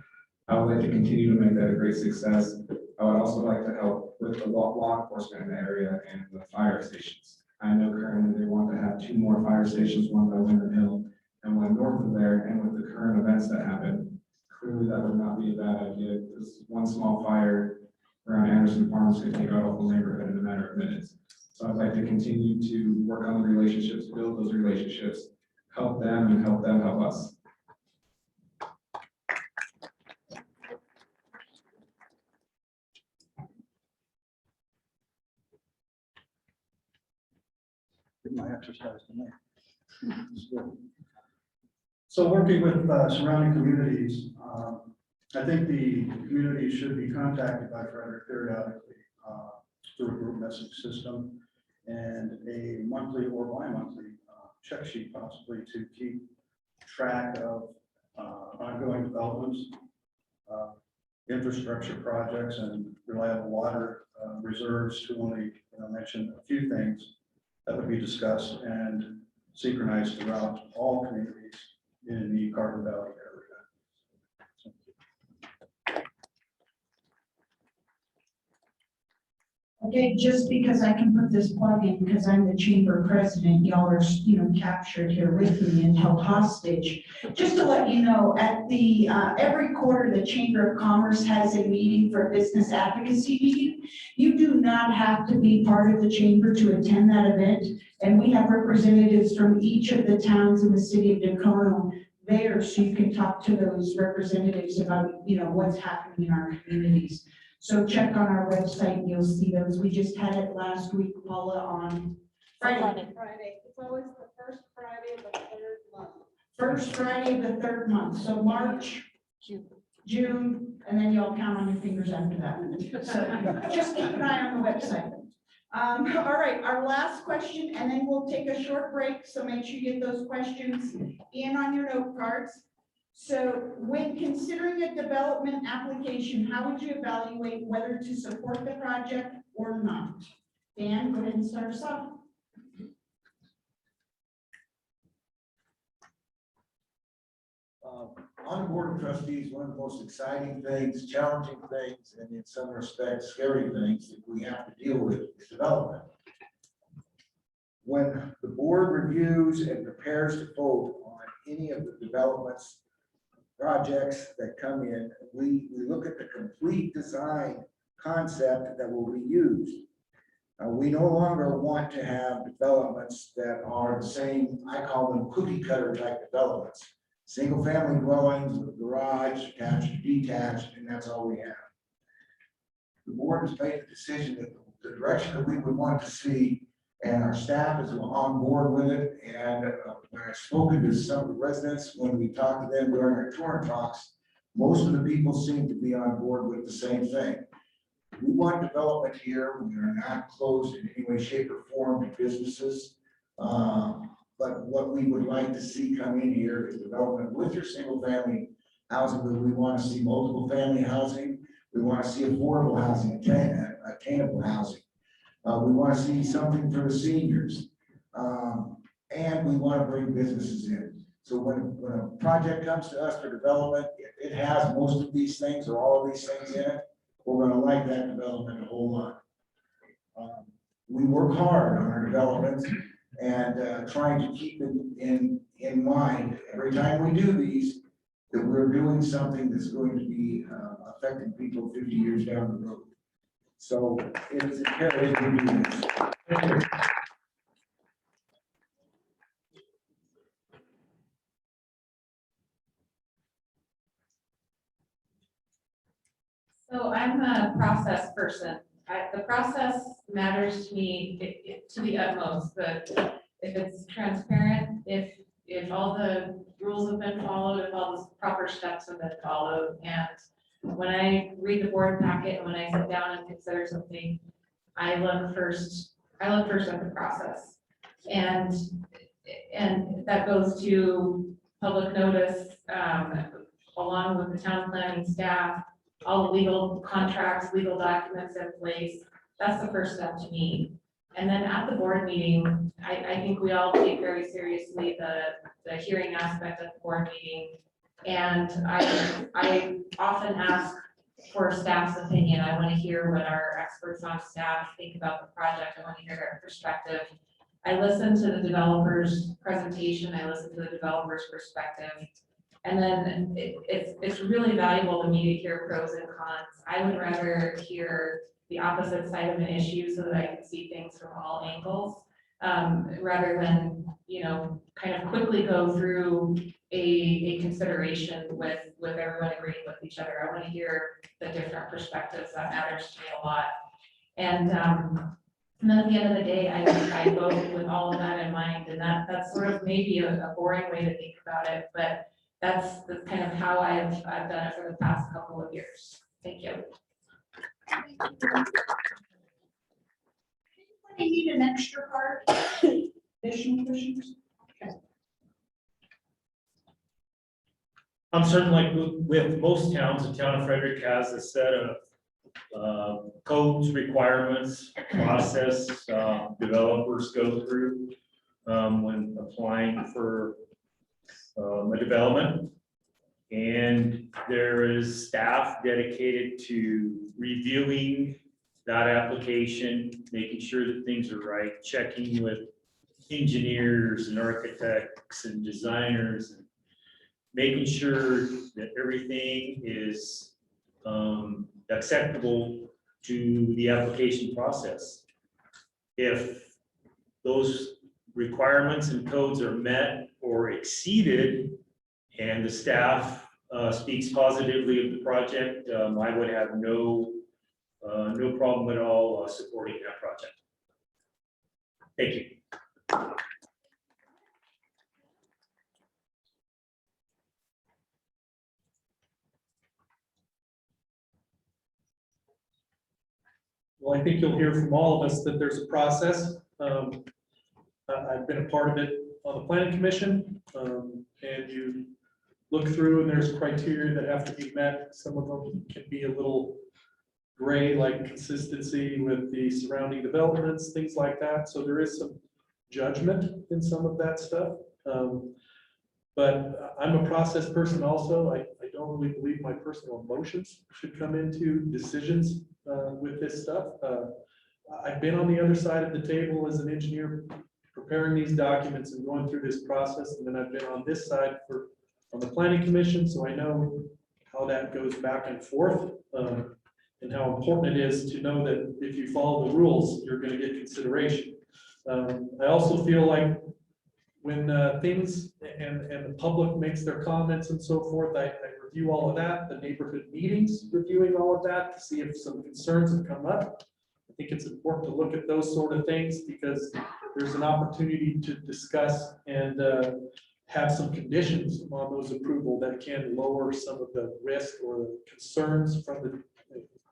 I would like to continue to make that a great success. I would also like to help with the law enforcement in the area and the fire stations. I know currently they want to have 2 more fire stations, one by Winter Hill and one north of there. And with the current events that happen, clearly that would not be a bad idea, because one small fire around Anderson Farms could take out a whole neighborhood in a matter of minutes. So I'd like to continue to work on the relationships, build those relationships, help them and help them help us. Did my exercise tonight. So working with surrounding communities, I think the community should be contacted by Frederick periodically through a group message system and a monthly or bi-monthly check sheet possibly to keep track of ongoing developments, infrastructure projects, and reliable water reserves, to only mention a few things that would be discussed and synchronized throughout all communities in the Carbon Valley area. Okay, just because I can put this plug in, because I'm the chamber president, y'all are, captured here with me and held hostage. Just to let you know, at the, every quarter, the Chamber of Commerce has a meeting for business advocacy meeting. You do not have to be part of the chamber to attend that event. And we have representatives from each of the towns in the city of Tacoma there, so you can talk to those representatives about, what's happening in our communities. So check on our website and you'll see those. We just had it last week, Paula, on Friday. It's always the first Friday of the 3rd month. First Friday of the 3rd month. So March, June, and then y'all count on your fingers after that. So just keep an eye on the website. All right, our last question, and then we'll take a short break, so make sure you get those questions in on your note cards. So when considering a development application, how would you evaluate whether to support the project or not? Dan, go ahead and start us off. On the board of trustees, one of the most exciting things, challenging things, and in some respects, scary things that we have to deal with is development. When the board reviews and prepares to vote on any of the developments, projects that come in, we look at the complete design concept that will be used. We no longer want to have developments that are the same, I call them cookie cutter type developments. Single family dwellings with a garage, attached or detached, and that's all we have. The board has made the decision that the direction that we would want to see, and our staff is on board with it. And when I've spoken to some of the residents, when we talked to them during our tour talks, most of the people seem to be on board with the same thing. We want development here. We are not closed in any way, shape, or form to businesses. But what we would like to see come in here is development with your single family housing, but we want to see multiple family housing. We want to see affordable housing, attainable housing. We want to see something for the seniors. And we want to bring businesses in. So when a project comes to us for development, if it has most of these things or all of these things in it, we're going to like that development a whole lot. We work hard on our developments and trying to keep it in mind every time we do these, that we're doing something that's going to be affecting people 50 years down the road. So it is imperative we do this. Thank you. So I'm a process person. The process matters to me to the utmost, but if it's transparent, if all the rules have been followed, if all the proper steps have been followed, and when I read the board packet, and when I sit down and consider something, I look first at the process. And that goes to public notice, along with the town planning staff, all the legal contracts, legal documents in place. That's the first step to me. And then at the board meeting, I think we all take very seriously the hearing aspect of the board meeting. And I often ask for staff's opinion. I want to hear what our experts on staff think about the project. I want to hear their perspective. I listen to the developer's presentation. I listen to the developer's perspective. And then it's really valuable to me to hear pros and cons. I would rather hear the opposite side of an issue so that I can see things from all angles, rather than, kind of quickly go through a consideration with everyone agreeing with each other. I want to hear the different perspectives. That matters to me a lot. And then at the end of the day, I vote with all of that in mind. And that's sort of maybe a boring way to think about it, but that's kind of how I've done it for the past couple of years. Thank you. Anybody need an extra card? Additional questions? I'm certain, like with most towns, the town of Frederick has a set of codes, requirements, process developers go through when applying for a development. And there is staff dedicated to reviewing that application, making sure that things are right, checking with engineers and architects and designers, and making sure that everything is acceptable to the application process. If those requirements and codes are met or exceeded, and the staff speaks positively of the project, I would have no problem at all supporting that project. Thank you. Well, I think you'll hear from all of us that there's a process. I've been a part of it on the planning commission, and you look through and there's criteria that have to be met. Some of them can be a little gray, like consistency with the surrounding developments, things like that. So there is some judgment in some of that stuff. But I'm a process person also. I don't really believe my personal emotions should come into decisions with this stuff. I've been on the other side of the table as an engineer preparing these documents and going through this process. And then I've been on this side on the planning commission. So I know how that goes back and forth and how important it is to know that if you follow the rules, you're going to get consideration. I also feel like when things and the public makes their comments and so forth, I review all of that, the neighborhood meetings, reviewing all of that to see if some concerns have come up. I think it's important to look at those sort of things because there's an opportunity to discuss and have some conditions on those approval that can lower some of the risk or the concerns from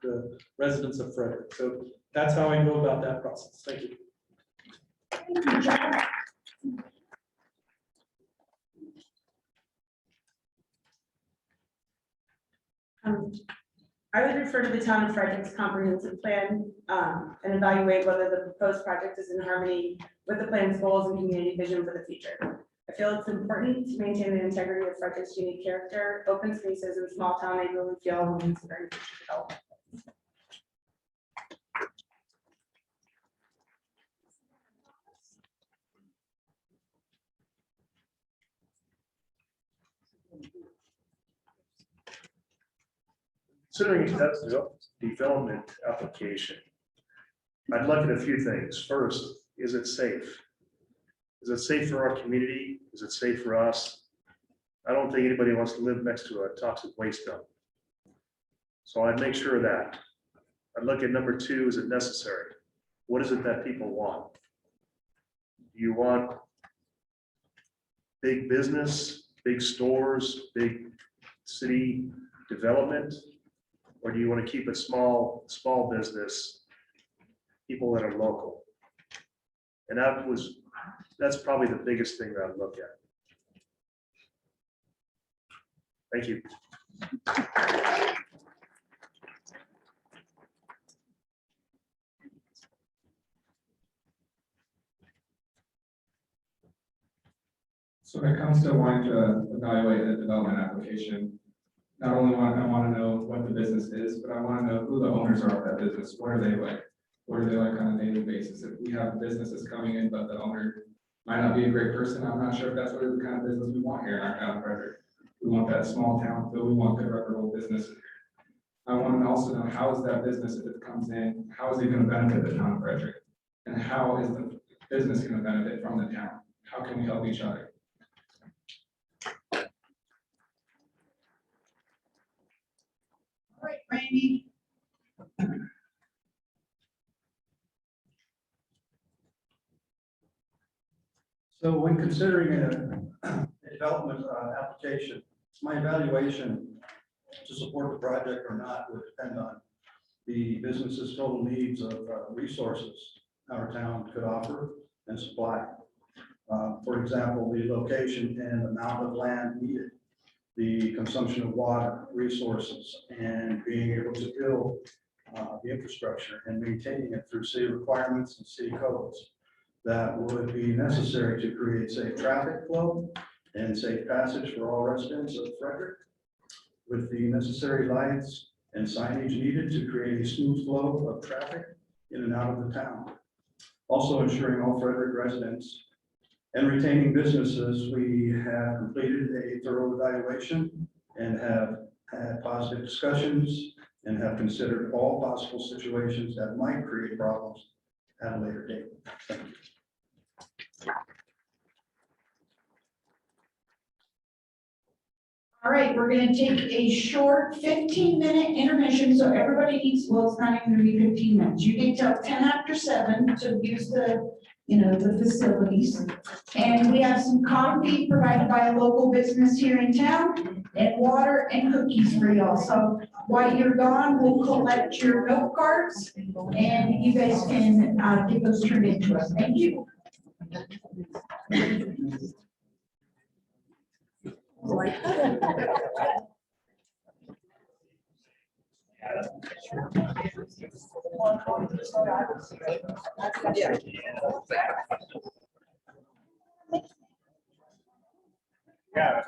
the residents of Frederick. So that's how I go about that process. Thank you. Thank you, John. I would refer to the town of Frederick's comprehensive plan and evaluate whether the proposed project is in harmony with the plan's goals and community vision for the future. I feel it's important to maintain the integrity of Frederick's unique character, open spaces, and small town neighborhood feel when considering future development. Considering that's development application, I'd look at a few things. First, is it safe? Is it safe for our community? Is it safe for us? I don't think anybody wants to live next to a toxic waste dump. So I'd make sure of that. I'd look at number two, is it necessary? What is it that people want? Do you want big business, big stores, big city development? Or do you want to keep it small business, people that are local? And that's probably the biggest thing that I'd look at. Thank you. So when it comes to wanting to evaluate a development application, not only I want to know what the business is, but I want to know who the owners are of that business. What are they like? What are they like on a daily basis? If we have businesses coming in, but the owner might not be a great person, I'm not sure if that's what the kind of business we want here in our town of Frederick. We want that small town feel. We want good reputable businesses. I want to also know how is that business, if it comes in, how is it going to benefit the town of Frederick? And how is the business going to benefit from the town? How can we help each other? All right, Randy. So when considering a development application, my evaluation to support the project or not would depend on the business's total needs of resources our town could offer and supply. For example, the location and amount of land needed, the consumption of water, resources, and being able to build the infrastructure and maintaining it through city requirements and city codes that would be necessary to create safe traffic flow and safe passage for all residents of Frederick, with the necessary lights and signage needed to create a smooth flow of traffic in and out of the town. Also ensuring all Frederick residents and retaining businesses, we have completed a thorough evaluation and have had positive discussions and have considered all possible situations that might create problems at a later date. Thank you. All right, we're gonna take a short 15-minute intermission, so everybody needs, well, it's not even gonna be 15 minutes. You get till 10 after 7 to use the the facilities. And we have some coffee provided by a local business here in town, and water and cookies for y'all. So while you're gone, we'll collect your note cards, and you guys can get those turned into us. Thank you. Yeah.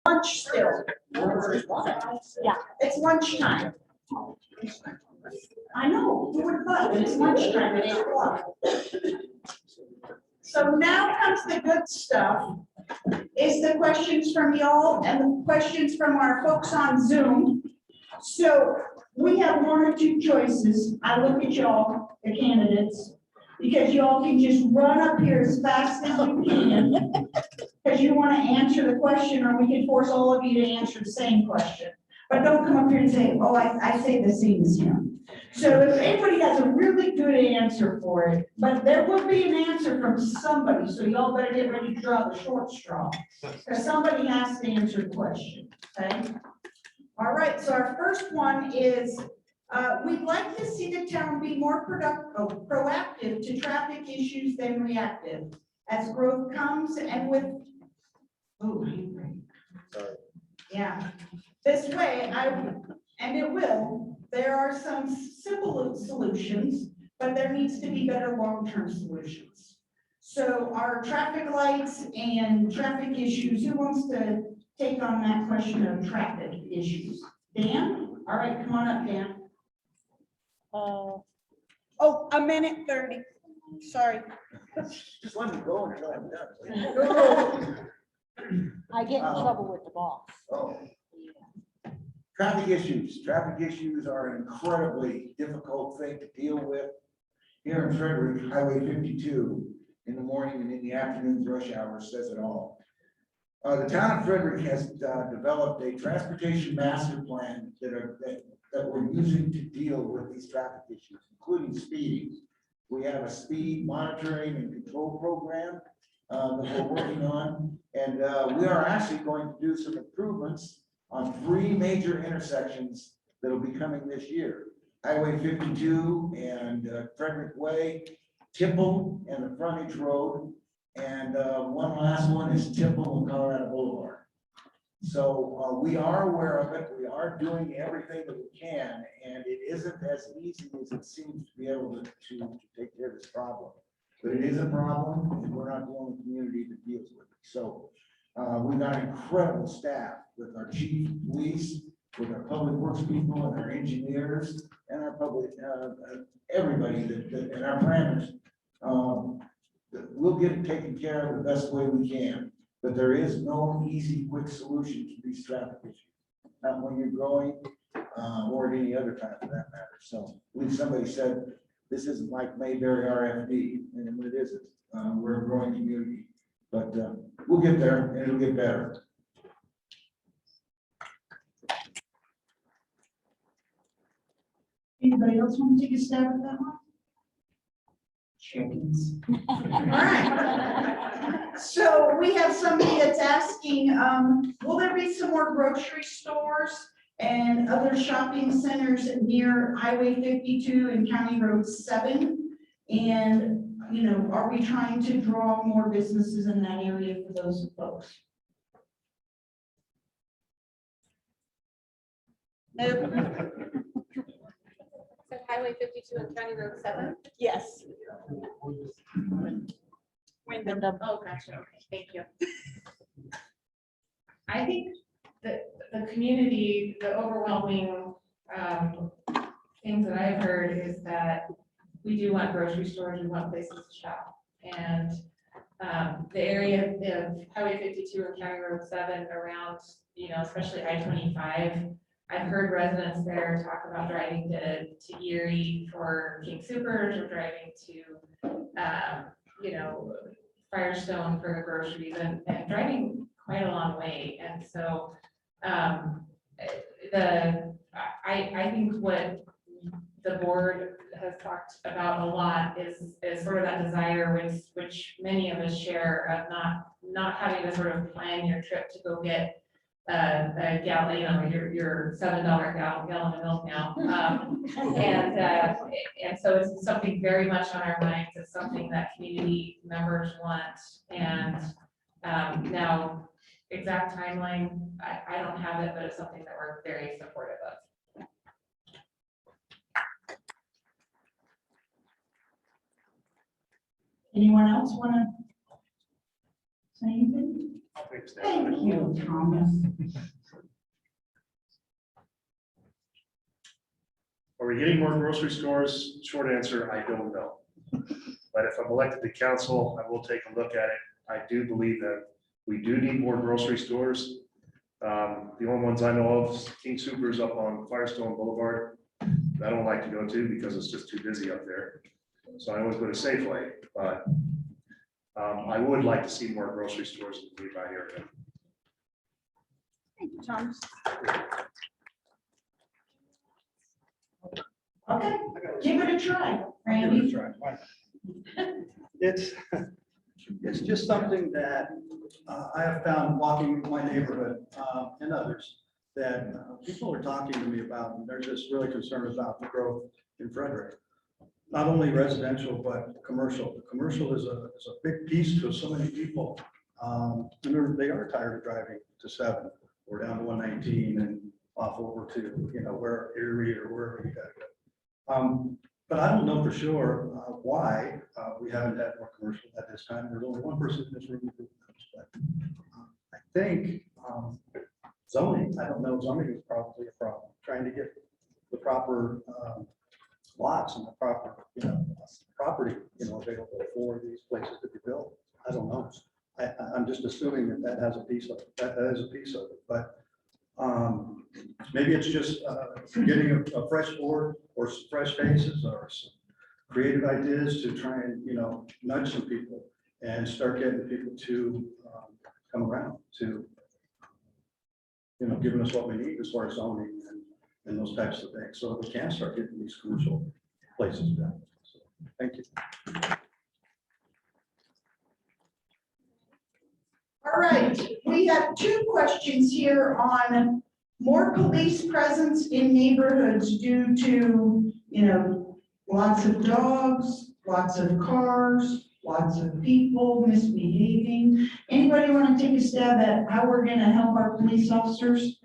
lunch still. Yeah, it's lunchtime. I know, who would have thought, but it's lunchtime at 8 o'clock. So now comes the good stuff, is the questions from y'all and the questions from our folks on Zoom. So we have one or two choices. I look at y'all, the candidates, because y'all can just run up here as fast as you can. Because you want to answer the question, or we can force all of you to answer the same question. But don't come up here and say, oh, I say the same as him. So if anybody has a really good answer for it, but there will be an answer from somebody, so y'all better get ready to draw the short straw. Because somebody has to answer the question, okay? All right, so our first one is, we'd like to see the town be more proactive to traffic issues than reactive. As growth comes and with, Sorry. yeah, this way, and it will, there are some simple solutions, but there needs to be better long-term solutions. So our traffic lights and traffic issues, who wants to take on that question of traffic issues? Dan? All right, come on up, Dan. Oh, a minute 30. Sorry. Just let me go until I'm done. I get in trouble with the boss. Oh. Traffic issues are an incredibly difficult thing to deal with. Here in Frederick, Highway 52, in the morning and in the afternoon rush hour says it all. The town of Frederick has developed a transportation master plan that we're using to deal with these traffic issues, including speeding. We have a speed monitoring and control program that we're working on, and we are actually going to do some improvements on 3 major intersections that'll be coming this year. Highway 52 and Frederick Way, Tipple and the Frontage Road, and one last one is Tipple and Colorado Boulevard. So we are aware of it. We are doing everything that we can, and it isn't as easy as it seems to be able to take care of this problem. But it is a problem, and we're not the only community that deals with it. So we've got incredible staff with our chief of police, with our public works people and our engineers and our public, everybody and our planners. We'll get it taken care of the best way we can, but there is no easy, quick solution to these traffic issues. Not when you're growing or at any other time for that matter. So I believe somebody said, this isn't like Mayberry RFD, and it isn't. We're a growing community, but we'll get there and it'll get better. Anybody else want to take a stab at that one? Chickens. All right. So we have somebody that's asking, will there be some more grocery stores and other shopping centers near Highway 52 and County Road 7? And, you know, are we trying to draw more businesses in that area for those folks? Nope. So Highway 52 and County Road 7? Yes. Oh, gotcha. Okay, thank you. I think that the community, the overwhelming things that I've heard is that we do want grocery stores, we want places to shop. And the area of Highway 52 and County Road 7 around, you know, especially I-25, I've heard residents there talk about driving to Erie for King Soopers or driving to, you know, Firestone for the groceries and driving quite a long way. And so I think what the board has talked about a lot is sort of that desire which many of us share of not having to sort of plan your trip to go get a gallon, you know, your $7 gallon of milk now. And so it's something very much on our minds. It's something that community members want. And now exact timeline, I don't have it, but it's something that we're very supportive of. Anyone else want to say anything? Thank you. Thomas. Are we getting more grocery stores? Short answer, I don't know. But if I'm elected to council, I will take a look at it. I do believe that we do need more grocery stores. The only ones I know of, is King Soopers up on Firestone Boulevard. I don't like to go to because it's just too busy up there. So I always go to Safeway, but I would like to see more grocery stores in the nearby area. Thank you, Thomas. Okay, give it a try, I'll give it a Randy. try. Why not? It's just something that I have found walking my neighborhood and others, that people are talking to me about, and they're just really concerned about the growth in Frederick. Not only residential, but commercial. The commercial is a big piece to so many people. And they are tired of driving to 7 or down to 119 and off over to, where Erie or wherever you gotta go. But I don't know for sure why we haven't had more commercial at this time. There's only one person in this room who knows, but I think zoning, I don't know, zoning is probably a problem. Trying to get the proper lots and the proper, property, available for these places to be built. I don't know. I'm just assuming that has a piece of it. That is a piece of it, but maybe it's just getting a fresh board or some fresh faces or some creative ideas to try and, nudge some people and start getting people to come around to, giving us what we need as far as zoning and those types of things, so that we can start getting these commercial places done. So, thank you. All right, we have 2 questions here on more police presence in neighborhoods due to, lots of dogs, lots of cars, lots of people misbehaving. Anybody want to take a stab at how we're going to help our police officers?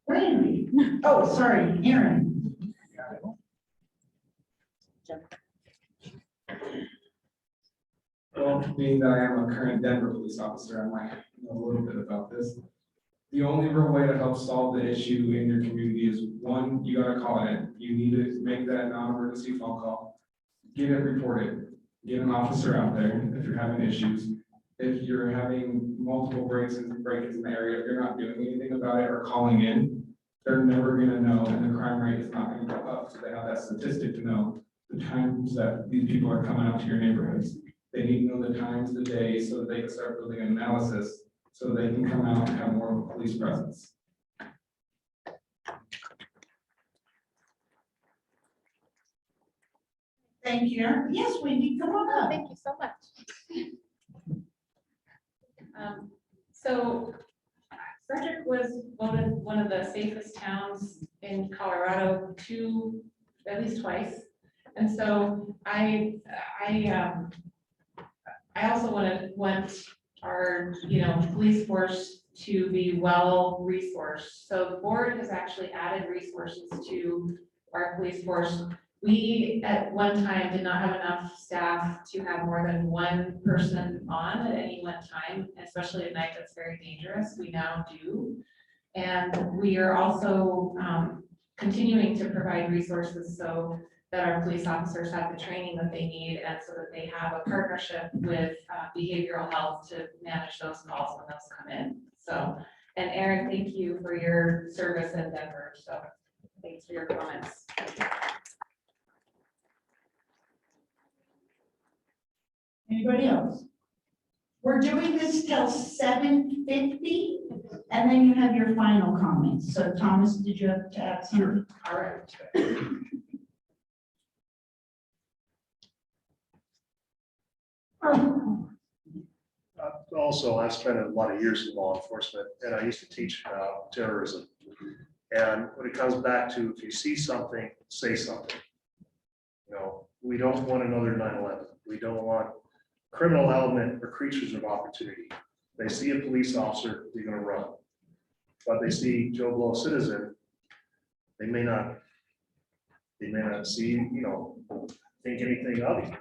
Randy. Oh, sorry, Aaron. Well, being that I am a current Denver police officer, I might know a little bit about this. The only real way to help solve the issue in your community is, one, you gotta call it in. You need to make that non-emergency phone call, get it reported, get an officer out there if you're having issues. If you're having multiple breaks in the area, if you're not doing anything about it or calling in, they're never gonna know, and the crime rate is not gonna go up. So they have that statistic to know the times that these people are coming out to your neighborhoods. They need to know the times, the days, so that they can start building an analysis, so they can come out and have more of a police presence. Thank you. Aaron. Yes, Wendy, come on up. Thank you so much. So Frederick was voted one of the safest towns in Colorado at least twice. And so I also want our, police force to be well-resourced. So the board has actually added resources to our police force. We, at one time, did not have enough staff to have more than one person on at any one time, especially at night. That's very dangerous. We now do. And we are also continuing to provide resources so that our police officers have the training that they need, and so that they have a partnership with behavioral health to manage those calls when those come in. So, and Aaron, thank you for your service in Denver. So thanks for your comments. Anybody else? We're doing this till 7:50, and then you have your final comments. So Thomas, did you have to add something? All right. Also, I've spent a lot of years in law enforcement, and I used to teach terrorism. And when it comes back to, if you see something, say something. We don't want another 9/11. We don't want criminal element or creatures of opportunity. They see a police officer, they're gonna run. But they see Joe Blow citizen, they may not see, think anything of it.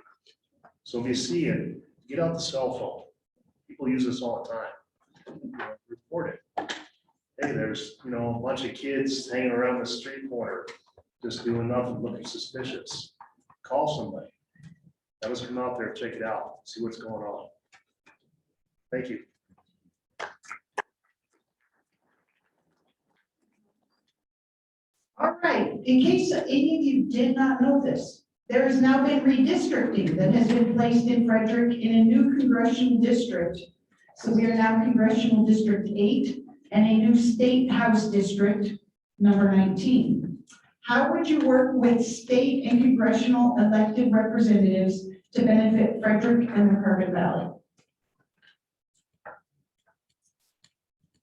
So if you see it, get out the cell phone. People use this all the time. report it. Hey, there's, a bunch of kids hanging around the street corner, just doing nothing, looking suspicious. Call somebody. Let us come out there, check it out, see what's going on. Thank you. All right, in case any of you did not know this, there has now been redistricting that has been placed in Frederick in a new congressional district. So we are now Congressional District 8 and a new State House District, number 19. How would you work with state and congressional elected representatives to benefit Frederick and the Carbon Valley?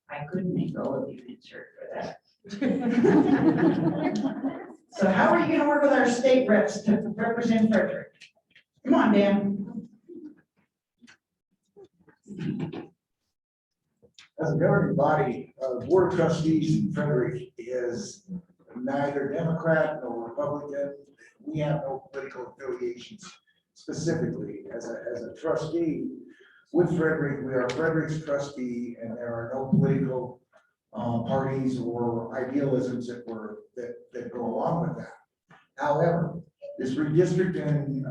I couldn't make all of you answer for that. So how are you gonna work with our state reps to represent Frederick? Come on, Dan. As a governing body, the Board of Trustees in Frederick is neither Democrat nor Republican. We have no political affiliations specifically. As a trustee with Frederick, we are Frederick's trustee, and there are no political parties or idealisms that go along with that. However, this redistricting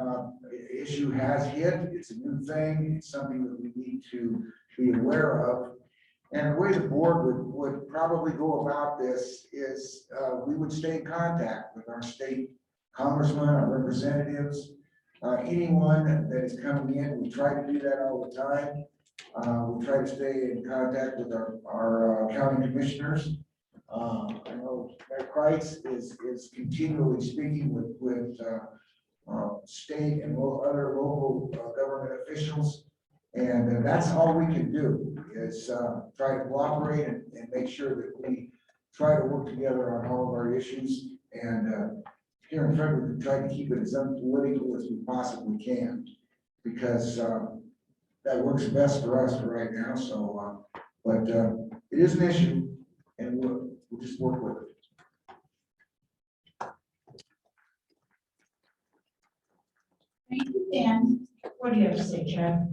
issue has hit. It's a new thing. It's something that we need to be aware of. And the way the board would probably go about this is we would stay in contact with our state congressmen, our representatives, anyone that is coming in. We try to do that all the time. We try to stay in contact with our county commissioners. I know Mayor Kreitz is continually speaking with state and other local government officials. And that's all we can do is try to cooperate and make sure that we try to work together on all of our issues. And here in Frederick, we try to keep it as unpolitical as we possibly can, because that works best for us for right now. So, but it is an issue, and we'll just work with it. Thank you, Dan. What do you have to say, Chad?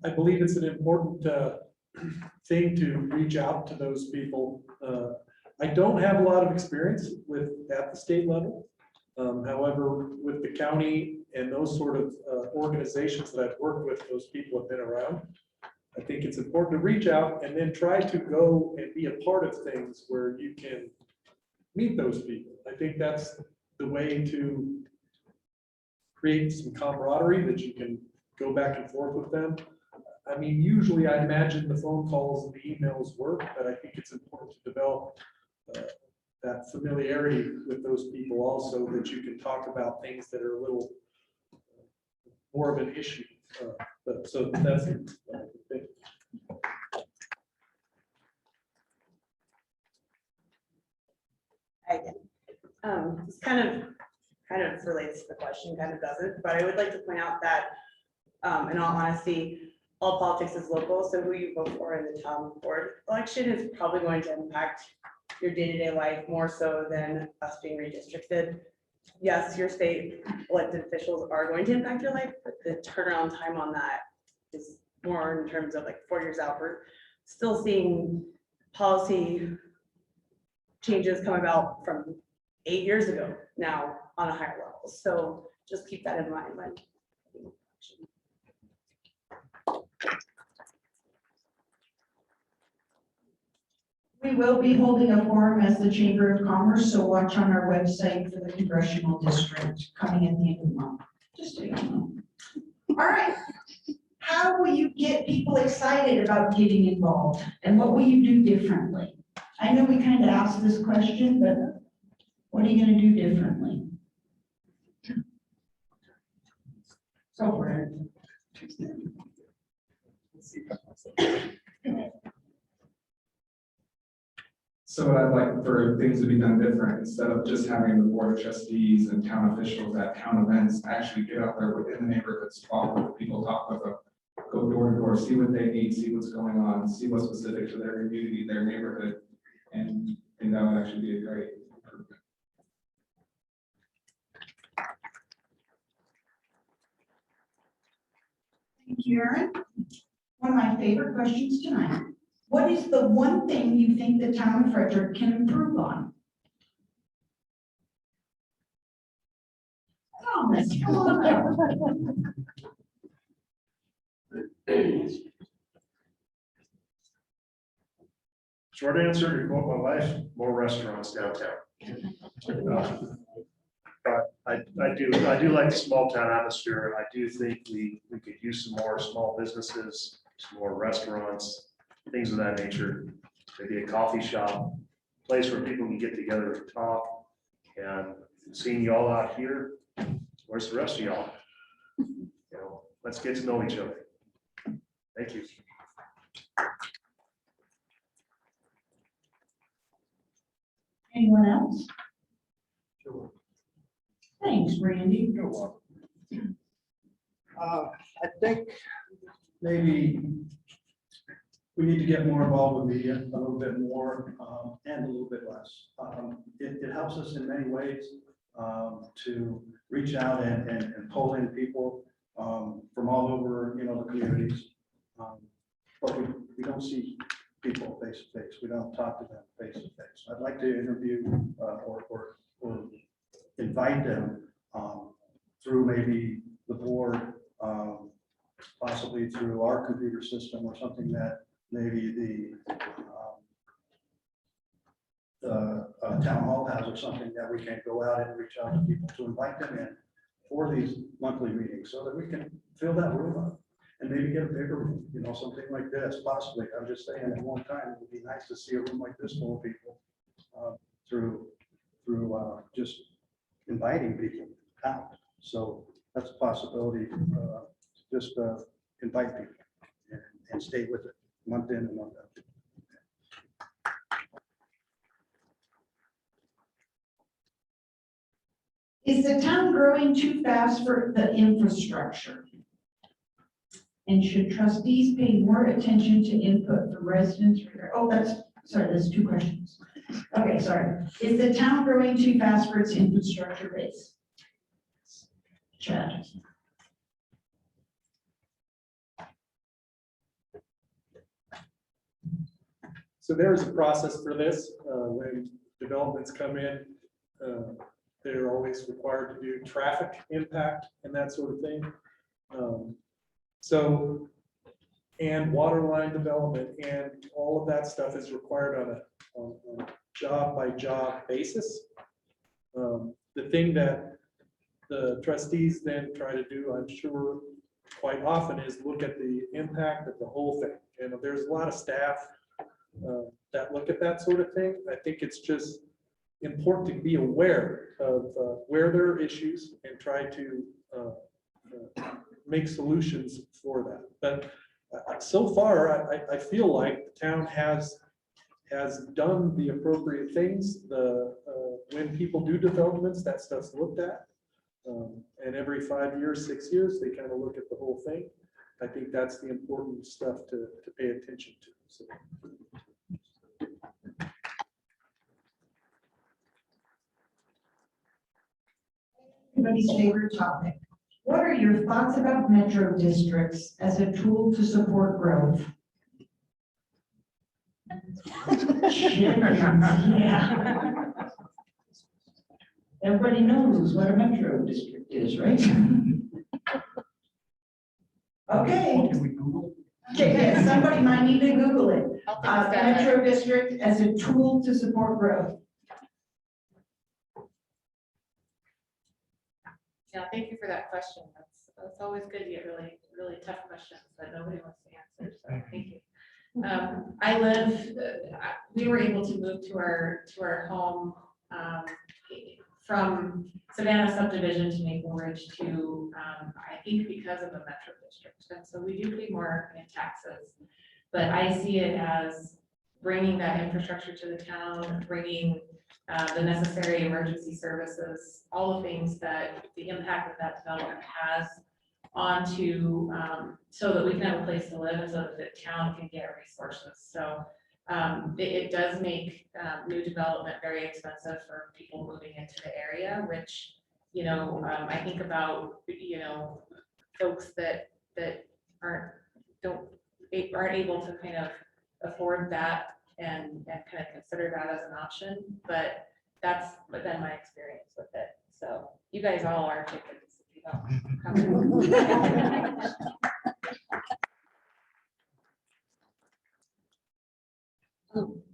I believe it's an important thing to reach out to those people. I don't have a lot of experience at the state level. However, with the county and those sort of organizations that I've worked with, those people have been around. I think it's important to reach out and then try to go and be a part of things where you can meet those people. I think that's the way to create some camaraderie, that you can go back and forth with them. I mean, usually I imagine the phone calls and the emails work, but I think it's important to develop that familiarity with those people also, that you can talk about things that are a little more of an issue. But so that's it. This kind of relates to the question, kind of doesn't, but I would like to point out that, in all honesty, all politics is local, so who you vote for in the town board election is probably going to impact your day-to-day life more so than us being redistricted. Yes, your state elected officials are going to impact your life, but the turnaround time on that is more in terms of like 4 years out. We're still seeing policy changes come about from 8 years ago now on a higher level. So just keep that in mind when. We will be holding a forum as the Chamber of Commerce, so watch on our website for the Congressional District coming at the end of the month, just so you know. All right, how will you get people excited about getting involved, and what will you do differently? I know we kind of asked this question, but what are you going to do differently? Go for it. So what I'd like for things to be done different, instead of just having the board of trustees and town officials at town events, actually get out there within the neighborhoods, talk with people, talk with them, go door to door, see what they need, see what's going on, see what's specific to their community, their neighborhood, and that would actually be a great improvement. Thank you, Erin. One of my favorite questions tonight. What is the one thing you think the town of Frederick can improve on? Thomas, come on up. Short answer, to quote my wife, more restaurants downtown. But I do like the small town atmosphere. I do think we could use some more small businesses, some more restaurants, things of that nature. Maybe a coffee shop, place where people can get together and talk. And seeing y'all out here, where's the rest of y'all? You know, let's get to know each other. Thank you. Anyone else? Sure. Thanks, Randy. You're welcome. I think maybe we need to get more involved with media, a little bit more, and a little bit less. It helps us in many ways to reach out and pull in people from all over, the communities. But we don't see people face to face. We don't talk to them face to face. I'd like to interview or invite them through maybe the board, possibly through our computer system or something that maybe the town hall has or something that we can go out and reach out to people to invite them in for these monthly meetings so that we can fill that room up and maybe get a bigger room, something like this possibly. I'm just saying at one time, it would be nice to see a room like this full of people through just inviting people out. So that's a possibility, just invite people and stay with it month in and month out. Is the town growing too fast for the infrastructure? And should trustees pay more attention to input from residents? That's two questions. Okay, sorry. Is the town growing too fast for its infrastructure base? Chad. So there is a process for this. When developments come in, they're always required to do traffic impact and that sort of thing. And water line development and all of that stuff is required on a job by job basis. The thing that the trustees then try to do, I'm sure quite often, is look at the impact of the whole thing. And there's a lot of staff that look at that sort of thing. I think it's just important to be aware of where there are issues and try to make solutions for that. But so far, I feel like the town has done the appropriate things. When people do developments, that stuff's looked at. And every 5 years, 6 years, they kind of look at the whole thing. I think that's the important stuff to pay attention to. So. Everybody's favorite topic. What are your thoughts about metro districts as a tool to support growth? Yeah. Everybody knows what a metro district is, right? Okay. Okay, yes, somebody might need to Google it. Metro district as a tool to support growth. Yeah, thank you for that question. That's always good to get really, really tough questions that nobody wants to answer, so thank you. We were able to move to our home from Savannah subdivision to Maple Ridge to, I think because of the metro district. And so we do pay more in taxes, but I see it as bringing that infrastructure to the town, bringing the necessary emergency services, all the things that the impact of that development has onto, so that we can have a place to live and so that the town can get resources. So it does make new development very expensive for people moving into the area, which, I think about, folks that aren't able to kind of afford that and kind of consider that as an option, but that's been my experience with it. So you guys all are chickens if you don't come.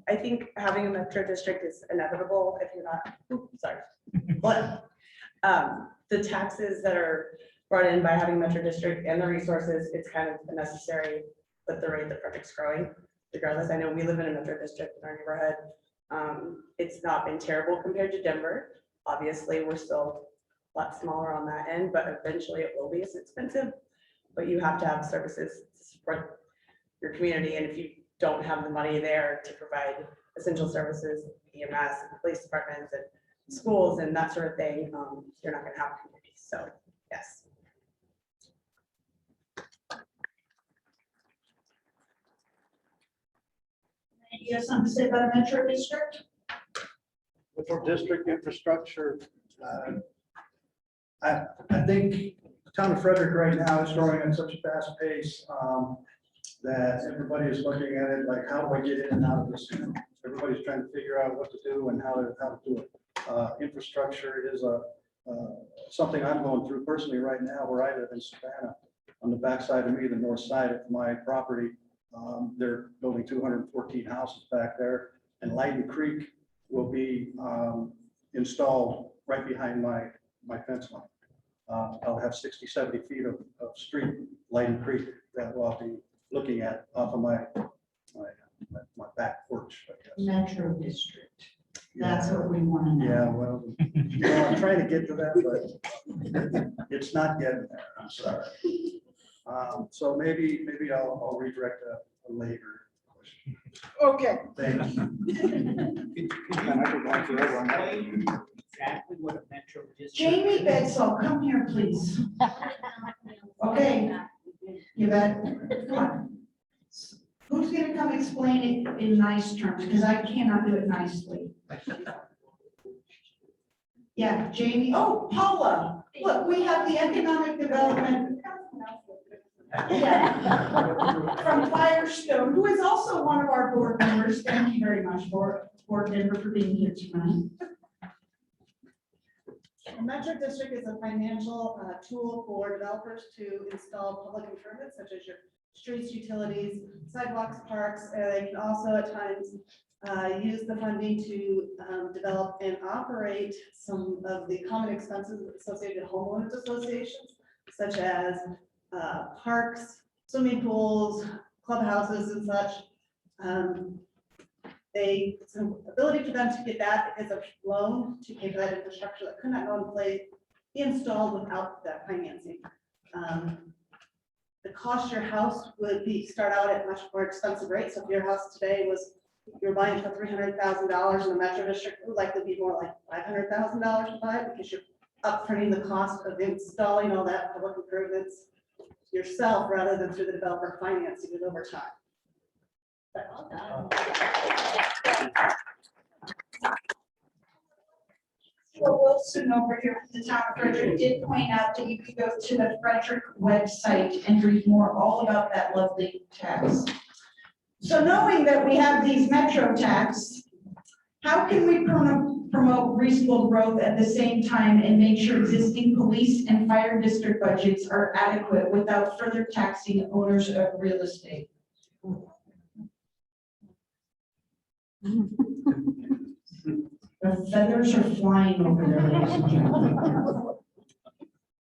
I think having a metro district is inevitable if you're not, sorry. But the taxes that are brought in by having metro district and the resources, it's kind of necessary with the rate that Frederick's growing. Regardless, I know we live in a metro district in our neighborhood. It's not been terrible compared to Denver. Obviously, we're still a lot smaller on that end, but eventually it will be as expensive. But you have to have services to support your community, and if you don't have the money there to provide essential services, EMS, and police departments, and schools, and that sort of thing, you're not going to have a community. So, yes. You have something to say about a metro district? For district infrastructure, I think the town of Frederick right now is growing at such a fast pace that everybody is looking at it like, how do I get in and out of this? Everybody's trying to figure out what to do and how to do it. Infrastructure is something I'm going through personally right now where I live in Savannah. On the backside of me, the north side of my property, they're building 214 houses back there, and Lighten Creek will be installed right behind my fence line. I'll have 60, 70 feet of street, Lighten Creek, that I'll be looking at off of my back porch, I guess. Metro district. That's what we want to know. Yeah, well, I'm trying to get to that, but it's not getting there, I'm sorry. So maybe I'll redirect a later question. Okay. Thank you. Exactly what a metro district. Jamie Bedsall, come here, please. Okay. You bet. Come on. Who's gonna come explain it in nice terms, because I cannot do it nicely. Yeah, Jamie, oh, Paula, look, we have the economic development. Yeah. From Firestone, who is also one of our board members. Thank you very much, board member, for being here tonight. A metro district is a financial tool for developers to install public improvements such as your streets, utilities, sidewalks, parks. They can also at times use the funding to develop and operate some of the common expenses associated with homeowners associations, such as parks, swimming pools, clubhouses and such. Some ability for them to get that is a loan to pay for that infrastructure that could not go in place, be installed without that financing. The cost of your house would start out at much more expensive rates. So if your house today you're buying for $300,000 in the metro district, it would likely be more like $500,000 to buy it because you're upfronting the cost of installing all that public improvements yourself rather than through the developer financing it over time. Well, Wilson over here at the town of Frederick did point out that you could go to the Frederick website and read more all about that lovely tax. So knowing that we have these metro tax, how can we promote reasonable growth at the same time and make sure existing police and fire district budgets are adequate without further taxing owners of real estate? The feathers are flying over there, ladies and gentlemen.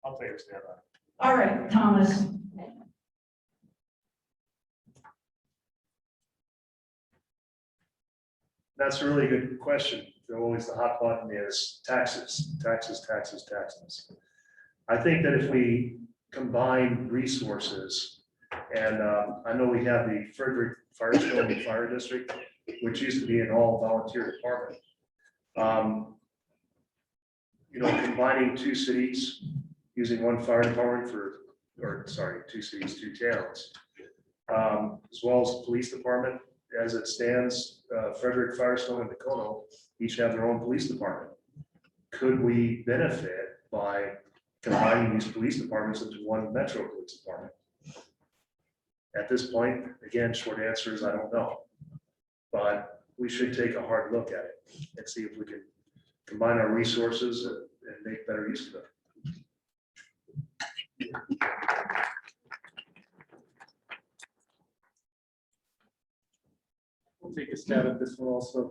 I'll take a stand on it. All right, Thomas. That's a really good question. Always the hot button is taxes, taxes, taxes, taxes. I think that if we combine resources, and I know we have the Frederick Firestone Fire District, which used to be an all volunteer department. Combining two cities, using one fire department two cities, two towns, as well as the police department. As it stands, Frederick, Firestone, and Dacono each have their own police department. Could we benefit by combining these police departments into one metro police department? At this point, again, short answer is I don't know. But we should take a hard look at it and see if we can combine our resources and make better use of them. We'll take a stab at this one also.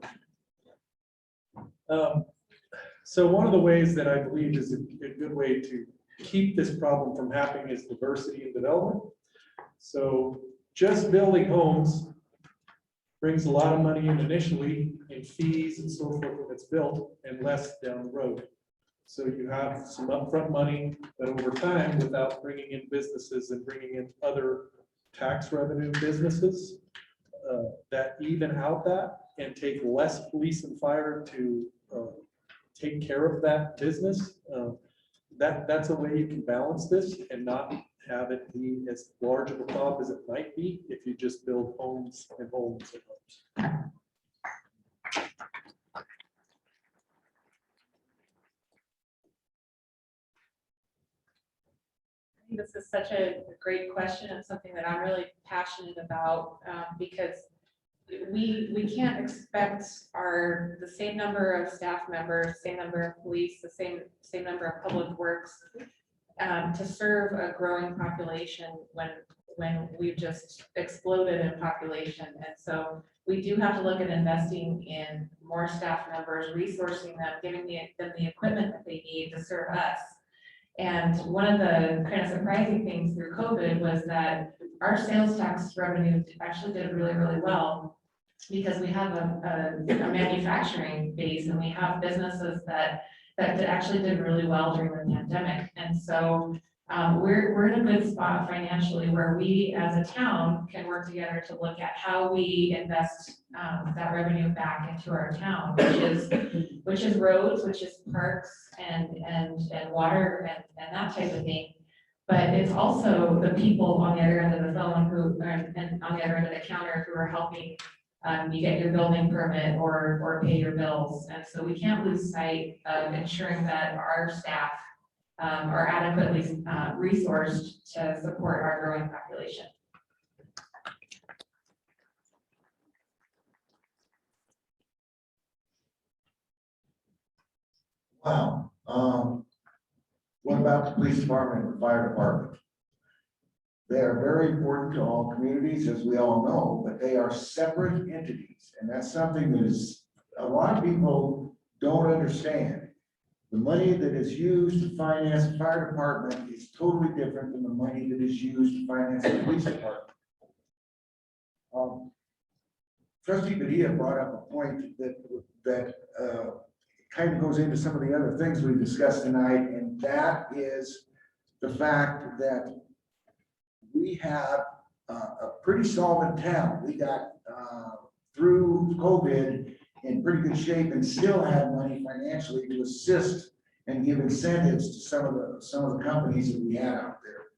So one of the ways that I believe is a good way to keep this problem from happening is diversity and development. So just building homes brings a lot of money in initially in fees and so forth when it's built, and less down the road. So you have some upfront money, but over time, without bringing in businesses and bringing in other tax revenue businesses, that even out that and take less police and fire to take care of that business. That's a way you can balance this and not have it be as large of a problem as it might be if you just build homes and homes and homes. This is such a great question and something that I'm really passionate about, because we can't expect the same number of staff members, same number of police, the same number of public works to serve a growing population when we've just exploded in population. And so we do have to look at investing in more staff members, resourcing them, giving them the equipment that they need to serve us. And one of the kind of surprising things through COVID was that our sales tax revenue actually did really, really well, because we have a manufacturing base and we have businesses that actually did really well during the pandemic. And so we're in a good spot financially where we as a town can work together to look at how we invest that revenue back into our town, which is roads, which is parks and water and that type of thing. But it's also the people on the other end of the phone and on the other end of the counter who are helping you get your building permit or pay your bills. And so we can't lose sight of ensuring that our staff are adequately resourced to support our growing population. Wow. What about the police department and the fire department? They are very important to all communities, as we all know, but they are separate entities. And that's something that is, a lot of people don't understand. The money that is used to finance the fire department is totally different than the money that is used to finance the police department. Trustee Padilla brought up a point that kind of goes into some of the other things we discussed tonight, and that is the fact that we have a pretty solid town. We got through COVID in pretty good shape and still have money financially to assist and give incentives to some of the companies that we had out there.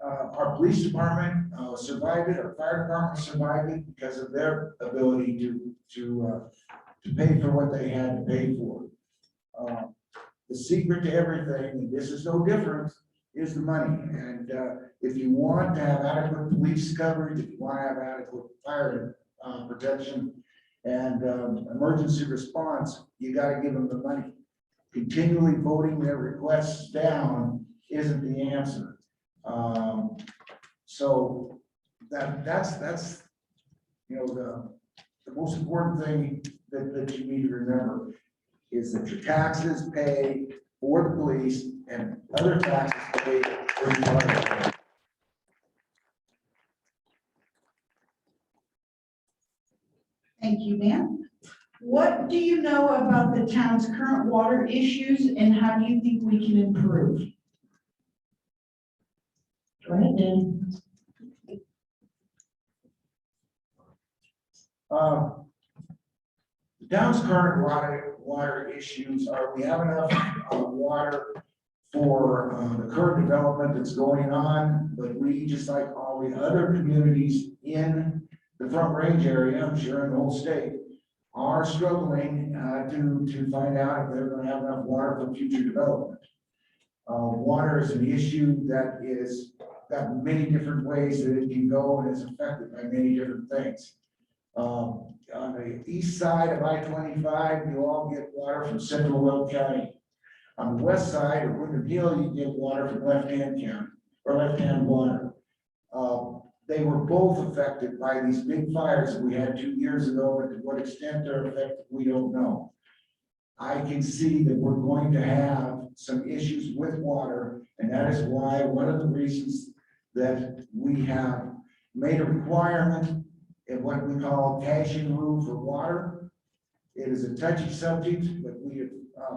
Our police department survived it. Our fire department survived it because of their ability to pay for what they had to pay for. The secret to everything, and this is no different, is the money. And if you want to have adequate police coverage, if you want to have adequate fire protection and emergency response, you got to give them the money. Continually voting their requests down isn't the answer. So that's you know the most important thing that you need to remember is that your taxes pay for the police and other taxes pay for the fire. Thank you, ma'am. What do you know about the town's current water issues and how do you think we can improve? Go ahead, Dan. The town's current water issues are we have enough water for the current development that's going on, but we, just like all the other communities in the Front Range area, I'm sure in the whole state, are struggling to find out if they're going to have enough water for future development. Water is an issue that got many different ways that it can go and is affected by many different things. On the east side of I-25, you all get water from central Weld County. On the west side of Wyndham Hill, you get water from left-hand county, or left-hand water. They were both affected by these big fires that we had 2 years ago, but to what extent they're affected, we don't know. I can see that we're going to have some issues with water, and that is why one of the reasons that we have made a requirement in what we call cash in lieu for water. It is a touchy subject, but we have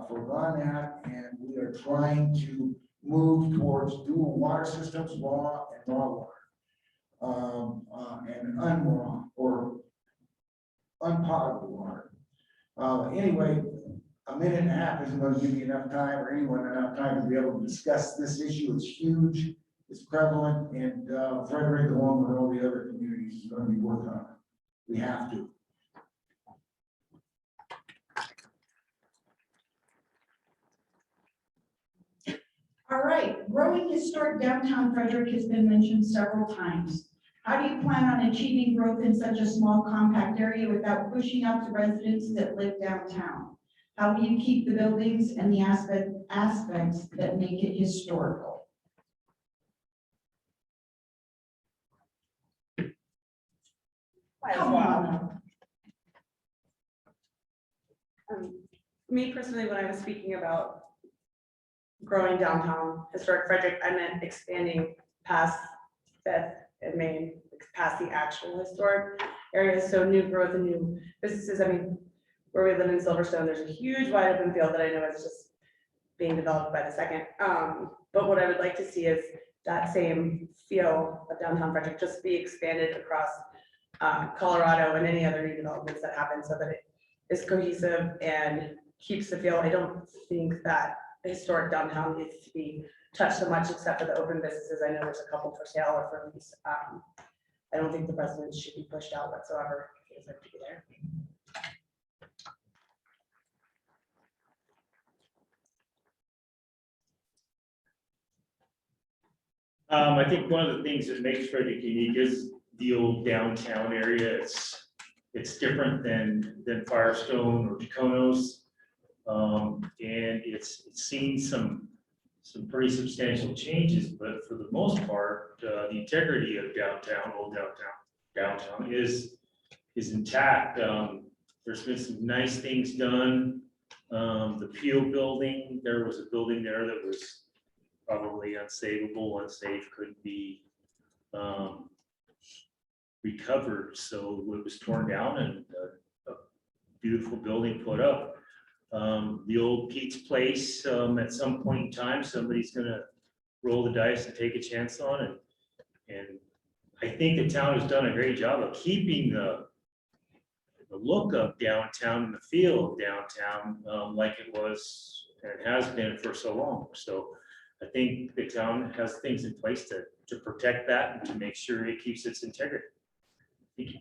forgone that, and we are trying to move towards dual water systems, raw and raw water. And unraw or unpotable water. Anyway, a minute and a half isn't going to give you enough time or anyone enough time to be able to discuss this issue. It's huge, it's prevalent, and Frederick, along with all the other communities, is going to be working on it. We have to. All right, growing historic downtown Frederick has been mentioned several times. How do you plan on achieving growth in such a small compact area without pushing out the residents that live downtown? How will you keep the buildings and the aspects that make it historical? Come on. Me personally, when I was speaking about growing downtown historic Frederick, I meant expanding past Fifth and Main, past the actual historic areas. So new growth and new businesses. I mean, where we live in Silverstone, there's a huge wide open field that I know is just being developed by the second. But what I would like to see is that same feel of downtown Frederick just be expanded across Colorado and any other new developments that happen, so that it is cohesive and keeps the feel. I don't think that the historic downtown needs to be touched so much, except for the open businesses. I know there's a couple for sale or for lease. I don't think the residents should be pushed out whatsoever. If they deserve to be there. I think one of the things that makes Frederick unique is the old downtown area. It's different than Firestone or Jaconos. And it's seen some pretty substantial changes, but for the most part, the integrity of downtown, old downtown is intact. There's been some nice things done. The Peel building, there was a building there that was probably unsavable, unsafe, couldn't be recovered, so it was torn down and a beautiful building put up. The old Pete's Place, at some point in time, somebody's gonna roll the dice and take a chance on it. And I think the town has done a great job of keeping the look of downtown and the feel of downtown like it was and has been for so long. So I think the town has things in place to protect that and to make sure it keeps its integrity. Thank you.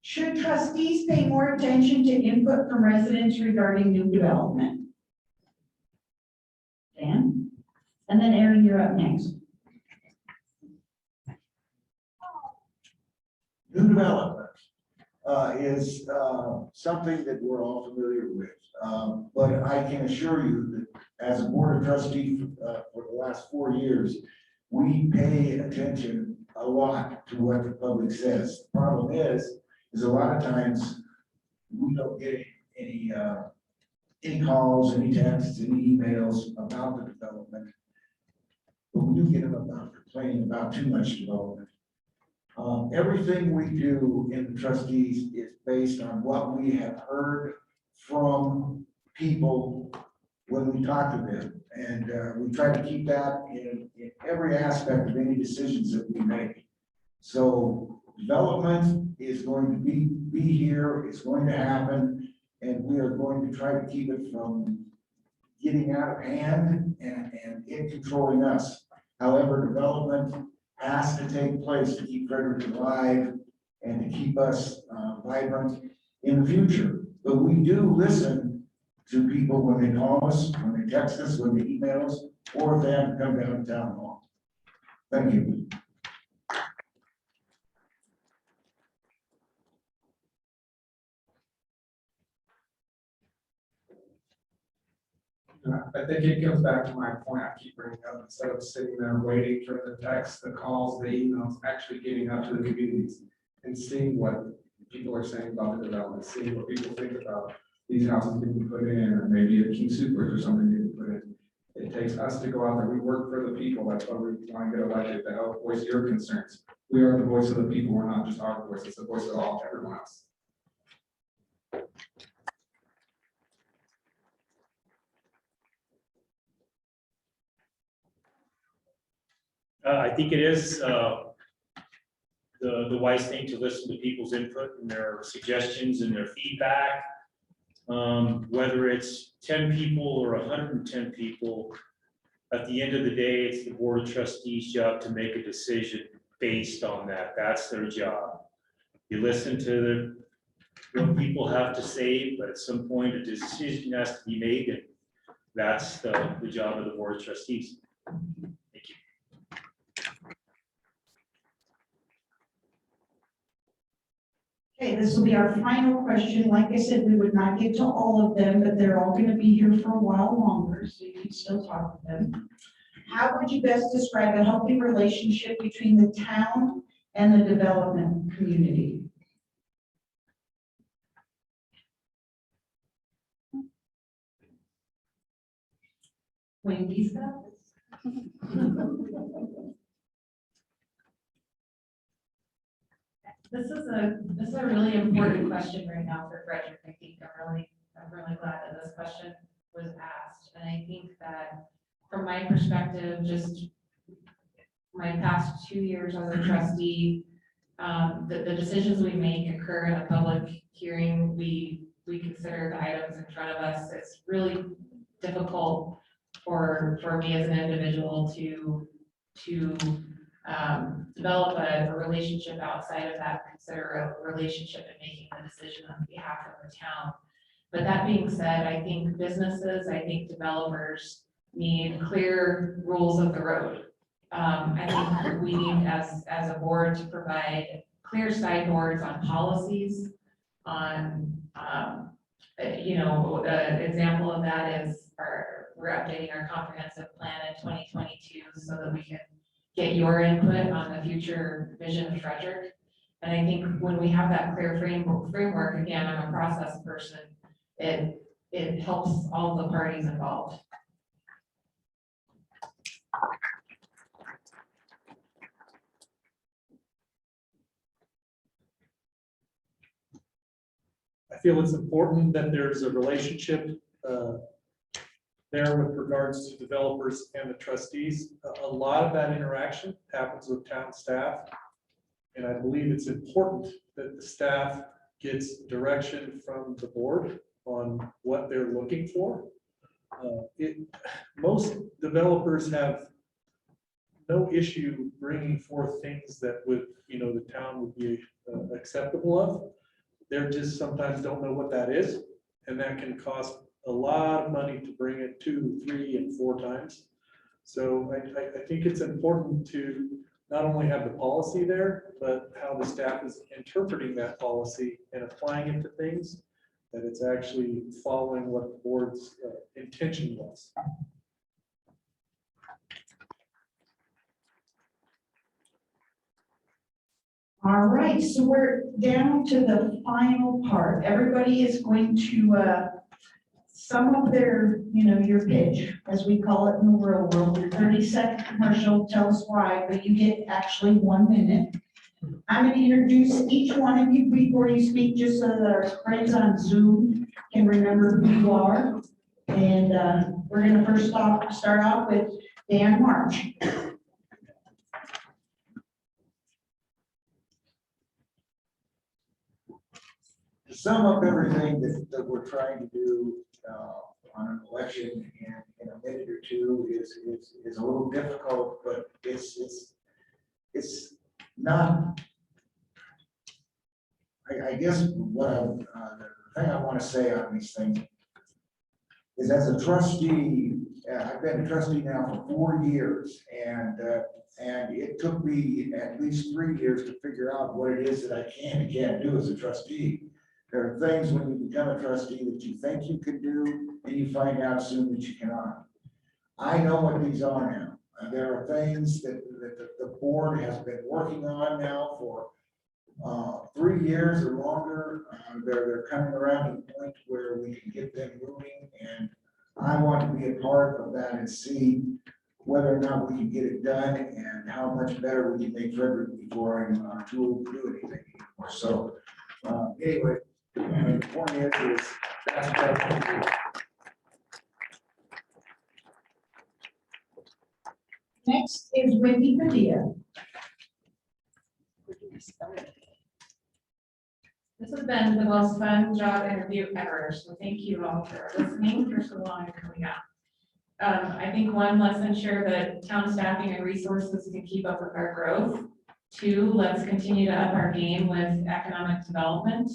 Should trustees pay more attention to input from residents regarding new development? Dan? And then Aaron, you're up next. New development is something that we're all familiar with. But I can assure you that as a board of trustees for the last 4 years, we pay attention a lot to what the public says. The problem is a lot of times we don't get any calls, any texts, any emails about the development. But we do get them about complaining about too much development. Everything we do in the trustees is based on what we have heard from people when we talk to them. And we try to keep that in every aspect of any decisions that we make. So development is going to be here, it's going to happen, and we are going to try to keep it from getting out of hand and it controlling us. However, development has to take place to keep Frederick alive and to keep us vibrant in the future. But we do listen to people when they call us, when they text us, when they email us, or if they have to come down to town hall. Thank you. I think it goes back to my point I keep bringing up, instead of sitting there waiting for the texts, the calls, the emails, actually getting out to the communities and seeing what people are saying about the development, seeing what people think about these houses getting put in, or maybe a King Supers or something getting put in. It takes us to go out there. We work for the people. That's why we want to get elected, to help voice your concerns. We are the voice of the people. We're not just our voice. It's the voice of everyone else. I think it is the wise thing to listen to people's input and their suggestions and their feedback. Whether it's 10 people or 110 people, at the end of the day, it's the board of trustees' job to make a decision based on that. That's their job. You listen to what people have to say, but at some point, a decision has to be made, and that's the job of the board of trustees. Thank you. Okay, this will be our final question. Like I said, we would not get to all of them, but they're all going to be here for a while longer, so you can still talk to them. How would you best describe a healthy relationship between the town and the development community? Wendy's got This is a really important question right now for Frederick. I think I'm really glad that this question was asked. And I think that from my perspective, just my past 2 years as a trustee, the decisions we make occur in a public hearing. We consider the items in front of us. It's really difficult for me as an individual to develop a relationship outside of that, consider a relationship in making the decision on behalf of the town. But that being said, I think businesses, I think developers need clear rules of the road. I think we need as a board to provide clear sideboards on policies, on, example of that is we're updating our comprehensive plan in 2022 so that we can get your input on the future vision of Frederick. And I think when we have that clear framework, again, I'm a process person, it helps all the parties involved. I feel it's important that there's a relationship there with regards to developers and the trustees. A lot of that interaction happens with town staff. And I believe it's important that the staff gets direction from the board on what they're looking for. Most developers have no issue bringing forth things that would, the town would be acceptable of. They're just sometimes don't know what that is. And that can cost a lot of money to bring it 2, 3, and 4 times. So I think it's important to not only have the policy there, but how the staff is interpreting that policy and applying it to things, that it's actually following what the board's intention was. All right, so we're down to the final part. Everybody is going to sum up their, your pitch, as we call it in the real world, your 30-second commercial, tell us why, but you get actually 1 minute. I'm going to introduce each one of you before you speak, just so that our friends on Zoom can remember who you are. And we're going to start off with Dan March. To sum up everything that we're trying to do on an election in a minute or two is a little difficult, but it's not. I guess the thing I want to say on these things is as a trustee, I've been a trustee now for 4 years, and it took me at least 3 years to figure out what it is that I can and can't do as a trustee. There are things when you become a trustee that you think you can do, and you find out soon that you cannot. I know what these are now. There are things that the board has been working on now for 3 years or longer. They're coming around to the point where we can get them moving, and I want to be a part of that and see whether or not we can get it done and how much better we can make Frederick before I'm too old to do anything anymore. So anyway, the point is that's what I want to do. Next is Mindy Padilla. This has been the most fun job interview ever, so thank you all for listening for so long and coming out. I think one, let's ensure that town staffing and resources can keep up with our growth. 2, let's continue to up our game with economic development.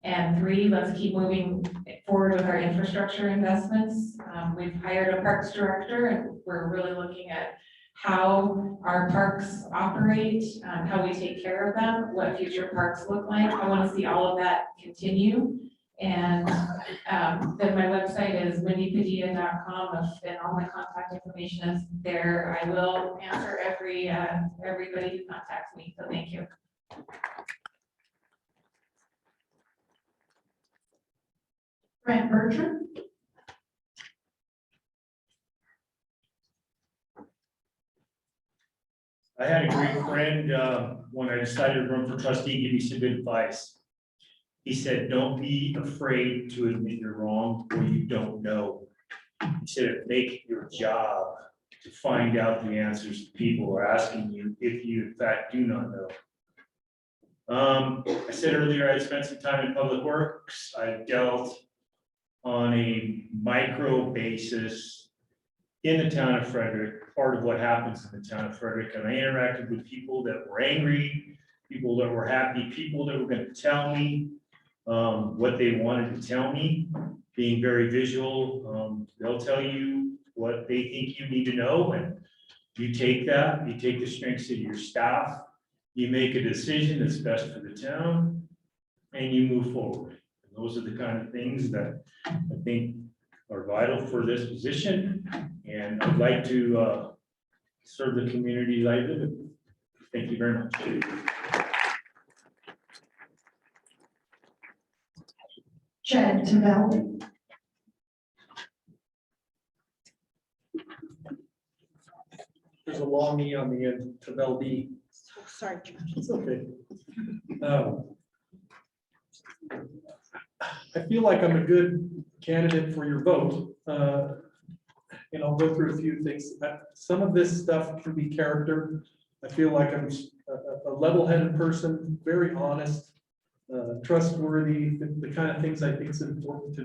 And 3, let's keep moving forward with our infrastructure investments. We've hired a parks director, and we're really looking at how our parks operate, how we take care of them, what future parks look like. I want to see all of that continue. And then my website is mindypadilla.com, and all my contact information is there. I will answer everybody who contacts me, so thank you. Brent Bertrand. I had a great friend, when I decided to run for trustee, give me some good advice. He said, don't be afraid to admit you're wrong or you don't know. He said, make it your job to find out the answers people are asking you if you in fact do not know. I said earlier, I spent some time in public works. I've dealt on a micro basis in the town of Frederick, part of what happens in the town of Frederick. And I interacted with people that were angry, people that were happy, people that were going to tell me what they wanted to tell me, being very visual. They'll tell you what they think you need to know, and you take that, you take the strengths of your staff, you make a decision that's best for the town, and you move forward. And those are the kind of things that I think are vital for this position, and I'd like to serve the community I live in. Thank you very much. Chad Tavelde. There's a long E on the end, Tavelde. Oh, sorry, George. It's okay. I feel like I'm a good candidate for your vote. And I'll go through a few things. Some of this stuff can be character. I feel like I'm a level-headed person, very honest, trustworthy, the kind of things I think is important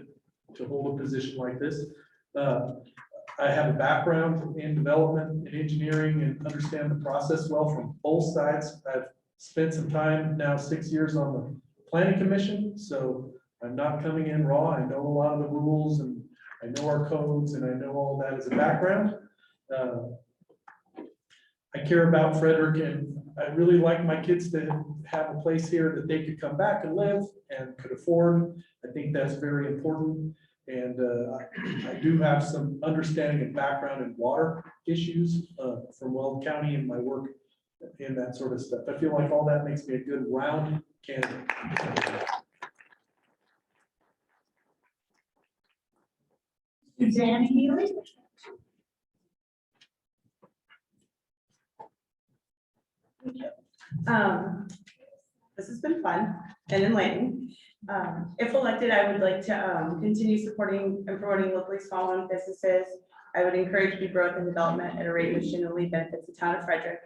to hold a position like this. I have a background in development and engineering and understand the process well from both sides. I've spent some time now, 6 years on the planning commission, so I'm not coming in raw. I know a lot of the rules and I know our codes and I know all that as a background. I care about Frederick, and I really like my kids to have a place here that they could come back and live and could afford. I think that's very important. And I do have some understanding and background in water issues from Weld County and my work in that sort of stuff. I feel like all that makes me a good round candidate. Susanna Healy. This has been fun and enlightening. If elected, I would like to continue supporting and promoting locally small-owned businesses. I would encourage the growth and development at a rate which genuinely benefits the town of Frederick,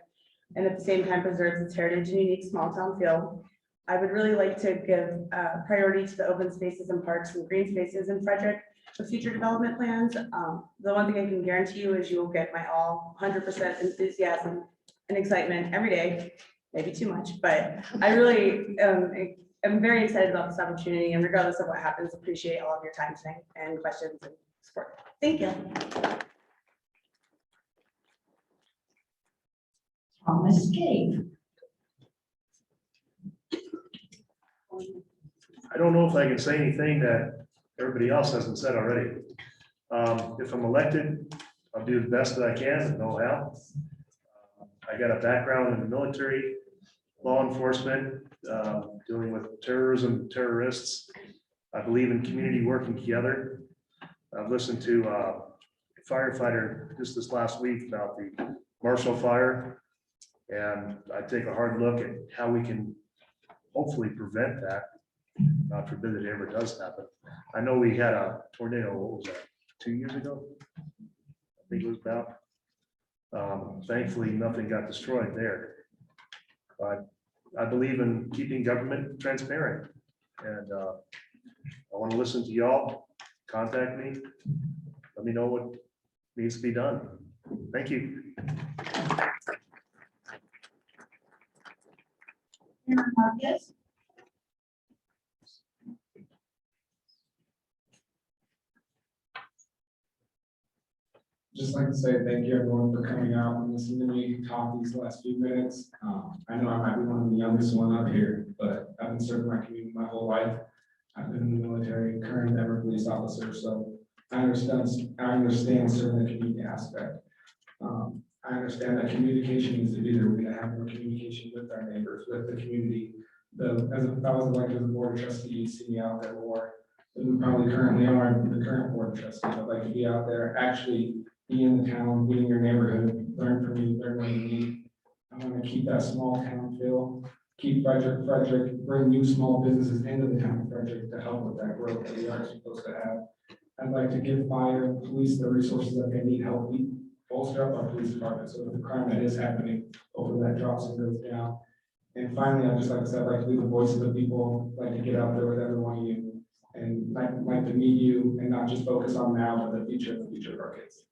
and at the same time preserves its heritage and unique small-town feel. I would really like to give priority to the open spaces and parks and green spaces in Frederick for future development plans. The one thing I can guarantee you is you will get my all 100% enthusiasm and excitement every day, maybe too much, but I really am very excited about this opportunity, and regardless of what happens, appreciate all of your time tonight and questions. And support. Thank you. Thomas Cave. I don't know if I can say anything that everybody else hasn't said already. If I'm elected, I'll do the best that I can and know how. I got a background in the military, law enforcement, dealing with terrorism, terrorists. I believe in community working together. I've listened to a firefighter just this last week about the Marshall Fire. And I take a hard look at how we can hopefully prevent that. God forbid it ever does happen. I know we had a tornado, what was that, 2 years ago? I think it was about. Thankfully, nothing got destroyed there. But I believe in keeping government transparent. And I want to listen to y'all. Contact me. Let me know what needs to be done. Thank you. Marquez. Just like to say thank you everyone for coming out and listening to me talk these last few minutes. I know I might be one of the youngest one up here, but I've been serving my community my whole life. I've been in the military, current ever police officer, so I understand serving the community aspect. I understand that communication needs to be there. We're gonna have more communication with our neighbors, with the community. If I was elected as a board of trustees, see me out there more than we probably currently are, the current board of trustees. I'd like to be out there, actually be in the town, be in your neighborhood, learn from you, learn what you need. I want to keep that small town feel, keep Frederick, bring new small businesses into the town of Frederick to help with that growth that we are supposed to have. I'd like to give fire and police the resources that they need, help me bolster up our police department so that the crime that is happening, hopefully that drops and goes down. And finally, I'd just like to say, I'd like to be the voice of the people, like to get out there with every one of you and like to meet you and not just focus on now, but the future of our kids.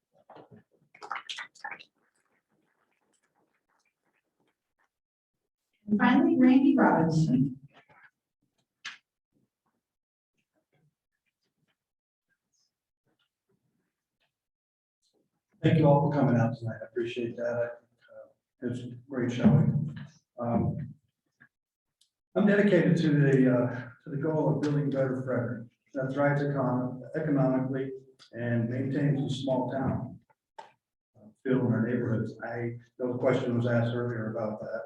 And finally, Randy Robinson. Thank you all for coming out tonight. I appreciate that. It's great showing. I'm dedicated to the goal of building better Frederick that thrives economically and maintains a small town feel in our neighborhoods. I know the question was asked earlier about that.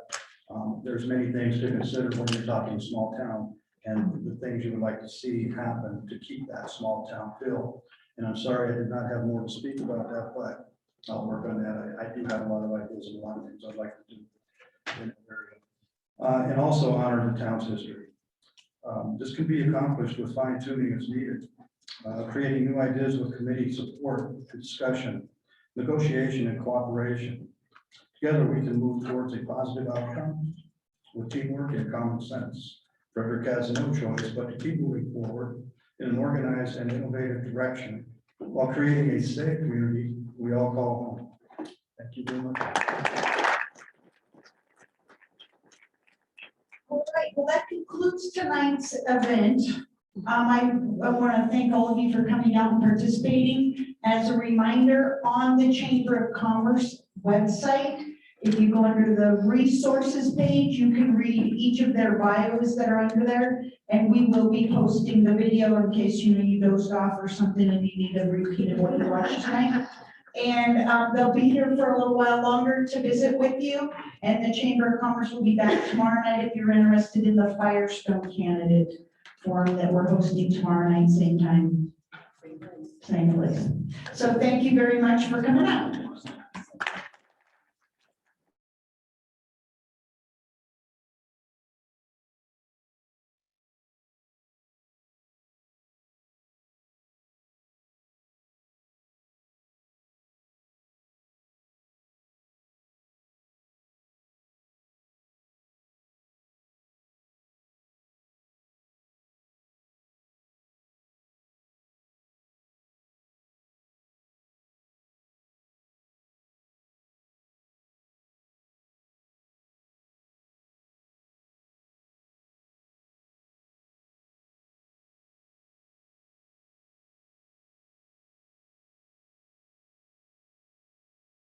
There's many things to consider when you're talking small town and the things you would like to see happen to keep that small town feel. And I'm sorry I did not have more to speak about that, but I'll work on that. I do have a lot of ideas and a lot of things I'd like to do in that area. And also honor the town's history. This can be accomplished with fine tuning as needed, creating new ideas with committee support and discussion, negotiation and cooperation. Together we can move towards a positive outcome with teamwork and common sense. Frederick has no choice but to keep moving forward in an organized and innovative direction while creating a safe community we all call home. Thank you very much. All right, well, that concludes tonight's event. I want to thank all of you for coming out and participating. As a reminder, on the Chamber of Commerce website, if you go under the resources page, you can read each of their bios that are under there. And we will be posting the video in case you dozed off or something and you need a repeat of what you watched tonight. And they'll be here for a little while longer to visit with you. And the Chamber of Commerce will be back tomorrow night if you're interested in the Firestone candidate forum that we're hosting tomorrow night, same time, same place. So thank you very much for coming out.